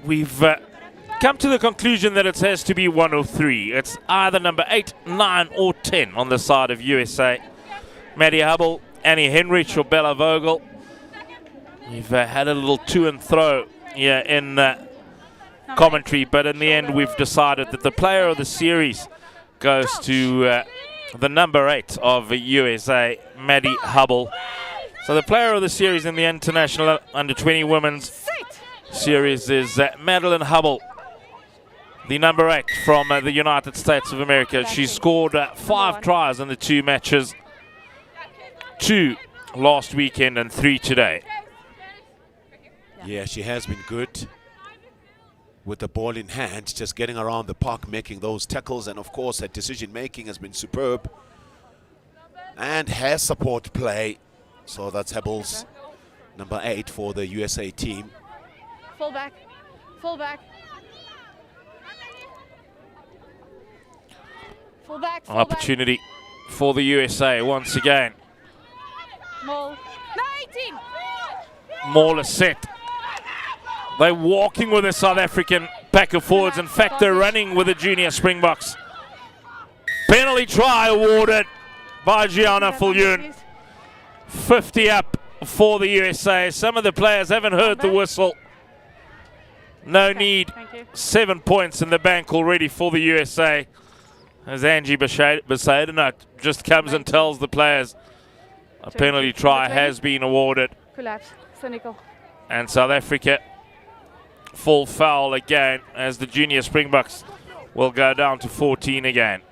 we've come to the conclusion that it has to be 1 or 3. It's either number 8, 9 or 10 on the side of USA. Maddie Hubble, Annie Henrich or Bella Vogel. We've had a little to and fro here in commentary, but in the end we've decided that the player of the series goes to the number 8 of USA, Maddie Hubble. So the player of the series in the International Under-20 Women's Series is Madeline Hubble, the number 8 from the United States of America. She scored 5 tries in the 2 matches, 2 last weekend and 3 today. Yeah, she has been good with the ball in hand, just getting around the park, making those tackles, and of course her decision making has been superb. And her support play, so that's Hubble's number 8 for the USA team. Full back. Full back. Full back. An opportunity for the USA once again. Maul. No, 18. Maul is set. They're walking with the South African backer forwards. In fact, they're running with the junior Springboks. Penalty try awarded by Gianna Fuljoen. 50 up for the USA. Some of the players haven't heard the whistle. No need. 7 points in the bank already for the USA. As Angie Besaidenout just comes and tells the players a penalty try has been awarded. Collapse. Cynical. And South Africa full foul again as the junior Springboks will go down to 14 again.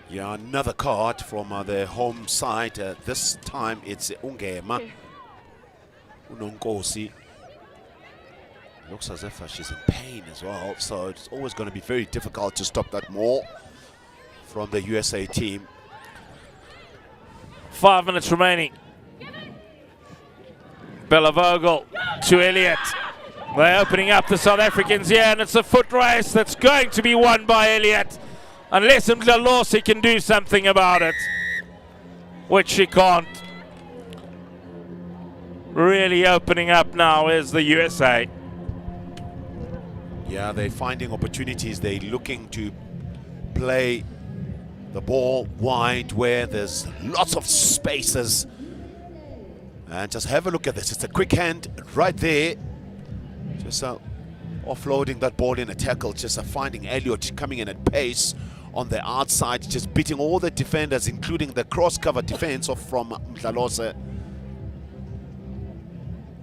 Yeah, another card from the home side. This time it's Ungema Unonkosi. Looks as if she's in pain as well, so it's always going to be very difficult to stop that maul from the USA team. 5 minutes remaining. Bella Vogel to Elliott. They're opening up the South Africans here, and it's a foot race that's going to be won by Elliott. Unless Mdlalose can do something about it, which she can't. Really opening up now is the USA. Yeah, they're finding opportunities. They're looking to play the ball wide where there's lots of spaces. And just have a look at this. It's a quick hand right there. Just offloading that ball in a tackle. Just finding Elliott coming in at pace on the outside. Just beating all the defenders, including the cross-cover defense from Mdlalose.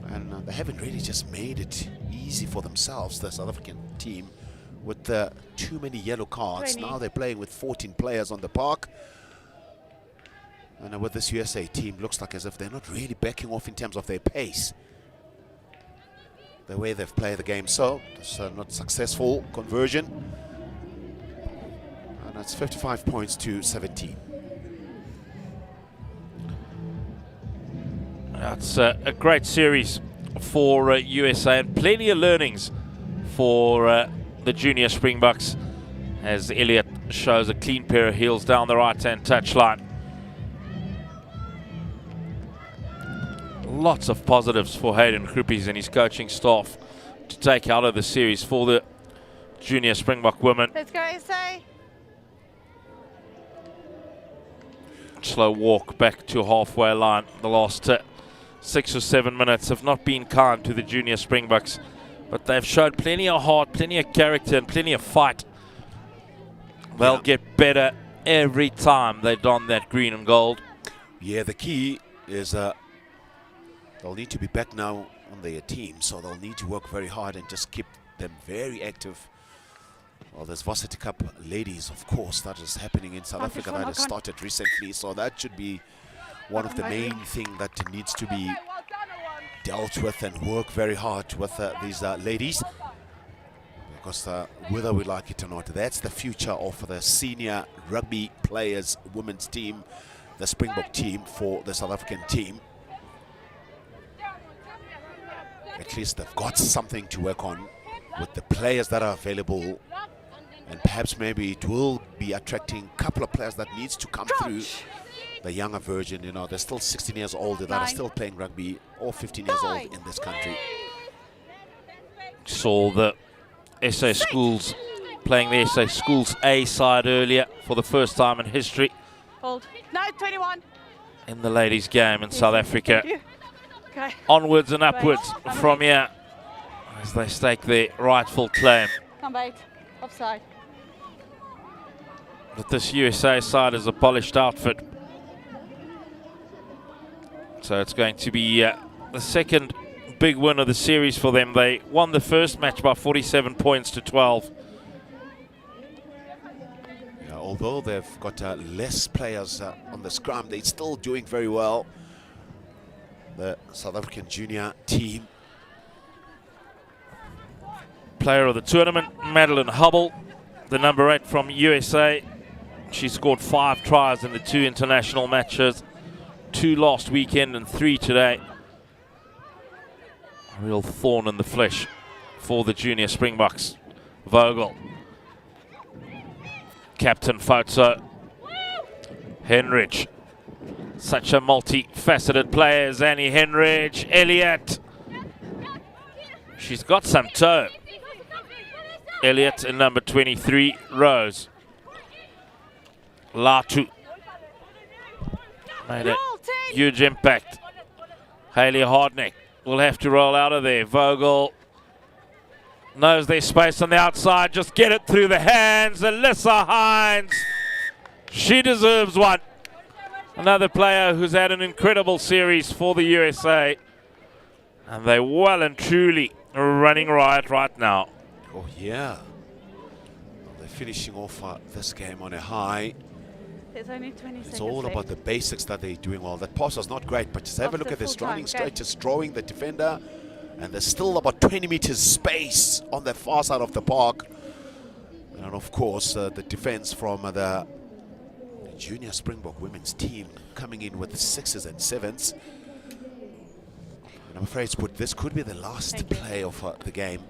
And they haven't really just made it easy for themselves, the South African team, with too many yellow cards. Now they're playing with 14 players on the park. And with this USA team, looks like as if they're not really backing off in terms of their pace, the way they've played the game. So it's not successful conversion. And that's 55 points to 17. That's a great series for USA, and plenty of learnings for the junior Springboks, as Elliott shows a clean pair of heels down the right-hand touchline. Lots of positives for Hayden Krupies and his coaching staff to take out of the series for the junior Springbok women. Let's go, SA. Slow walk back to halfway line. The last 6 or 7 minutes have not been kind to the junior Springboks, but they've showed plenty of heart, plenty of character and plenty of fight. They'll get better every time they don that green and gold. Yeah, the key is they'll need to be back now on their team, so they'll need to work very hard and just keep them very active. Well, there's Varsity Cup ladies, of course, that is happening in South Africa. That has started recently, so that should be one of the main things that needs to be dealt with and work very hard with these ladies. Because whether we like it or not, that's the future of the senior rugby players women's team, the Springbok team for the South African team. At least they've got something to work on with the players that are available, and perhaps maybe it will be attracting a couple of players that needs to come through. The younger version, you know, they're still 16 years old that are still playing rugby, or 15 years old in this country. Saw the SA Schools playing the SA Schools A side earlier for the first time in history. Hold. No, 21. In the ladies' game in South Africa. Okay. Onwards and upwards from here as they stake their rightful claim. Number 8. Offside. But this USA side is a polished outfit. So it's going to be the second big win of the series for them. They won the first match by 47 points to 12. Yeah, although they've got less players on the scrum, they're still doing very well. The South African junior team. Player of the tournament, Madeline Hubble, the number 8 from USA. She scored 5 tries in the 2 international matches, 2 last weekend and 3 today. A real thorn in the flesh for the junior Springboks. Vogel, captain Foto, Henrich, such a multifaceted player, Zanny Henrich, Elliott. She's got some toe. Elliott in number 23, Roos. Latu made a huge impact. Hayley Hardneck will have to roll out of there. Vogel knows there's space on the outside. Just get it through the hands. Alyssa Hines. She deserves one. Another player who's had an incredible series for the USA. And they're well and truly running riot right now. Oh, yeah. They're finishing off this game on a high. There's only 20 seconds It's all left. about the basics that they're doing well. That pass was not great, but just have a look at this running straight, just drawing the defender. And there's still about 20 meters space on the far side of the park. And of course, the defense from the junior Springbok women's team coming in with 6s and 7s. And I'm afraid, this could be the last play of the game.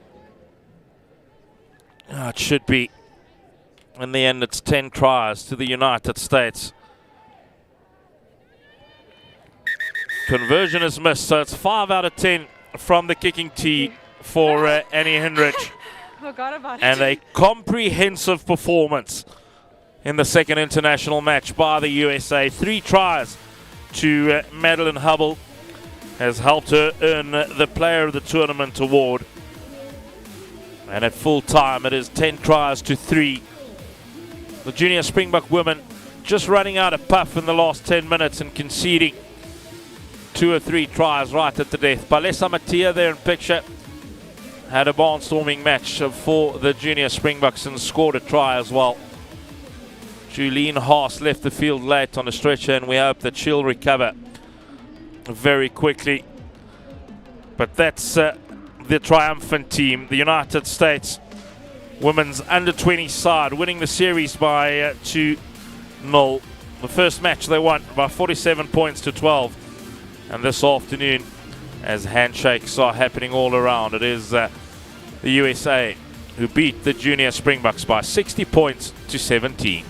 It should be. In the end, it's 10 tries to the United States. Conversion is missed, so it's 5 out of 10 from the kicking tee for Annie Henrich. Forgot about it. And a comprehensive performance in the second international match by the USA. 3 tries to Madeline Hubble has helped her earn the Player of the Tournament award. And at full time, it is 10 tries to 3. The junior Springbok women just running out of puff in the last 10 minutes and conceding 2 or 3 tries right at the death. Palesa Mattia there in picture had a barnstorming match for the junior Springboks and scored a try as well. Julene Haas left the field late on a stretcher, and we hope that she'll recover very quickly. But that's the triumphant team, the United States women's under-20 side, winning the series by 2-0. The first match they won by 47 points to 12. And this afternoon, as handshakes are happening all around, it is the USA who beat the junior Springboks by 60 points to 17.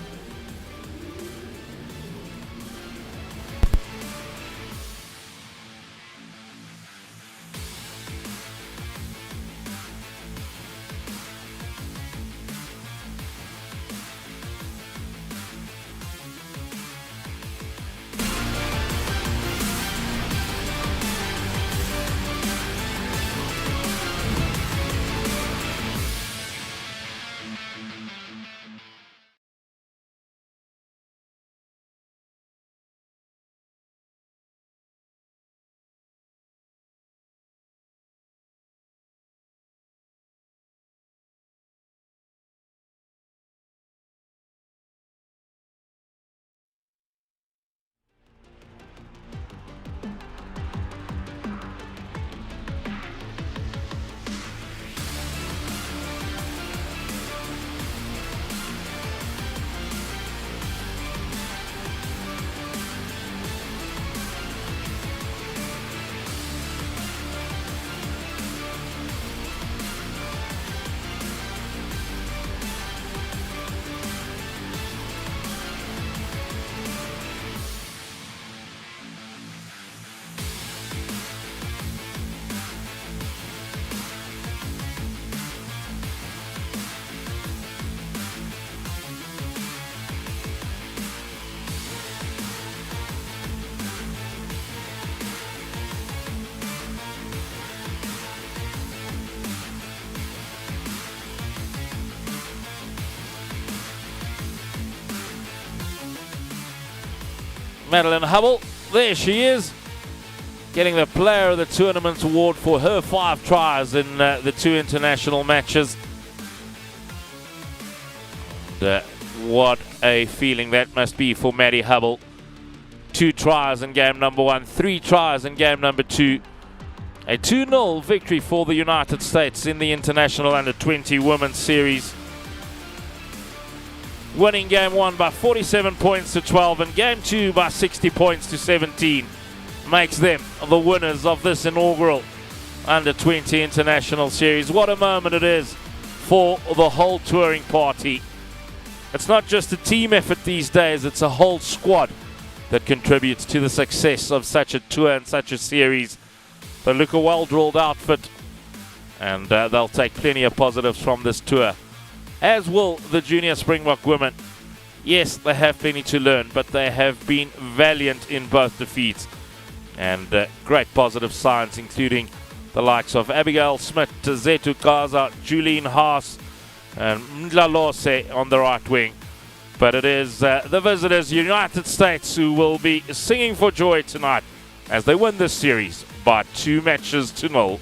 Madeline Hubble, there she is, getting the Player of the Tournament award for her 5 tries in the 2 international matches. And, what a feeling that must be for Maddie Hubble. 2 tries in game number 1, 3 tries in game number 2. A 2-0 victory for the United States in the International Under-20 Women's Series. Winning game 1 by 47 points to 12 and game 2 by 60 points to 17 makes them the winners of this inaugural Under-20 International Series. What a moment it is for the whole touring party. It's not just a team effort these days, it's a whole squad that contributes to the success of such a tour and such a series. They look a well-drilled outfit, and they'll take plenty of positives from this tour, as will the junior Springbok women. Yes, they have plenty to learn, but they have been valiant in both defeats, and great positive signs, including the likes of Abigail Smith, Zetu Gaza, Julene Haas, and Mdlalose on the right wing. But it is the visitors, United States, who will be singing for joy tonight as they win this series by 2 matches to 0.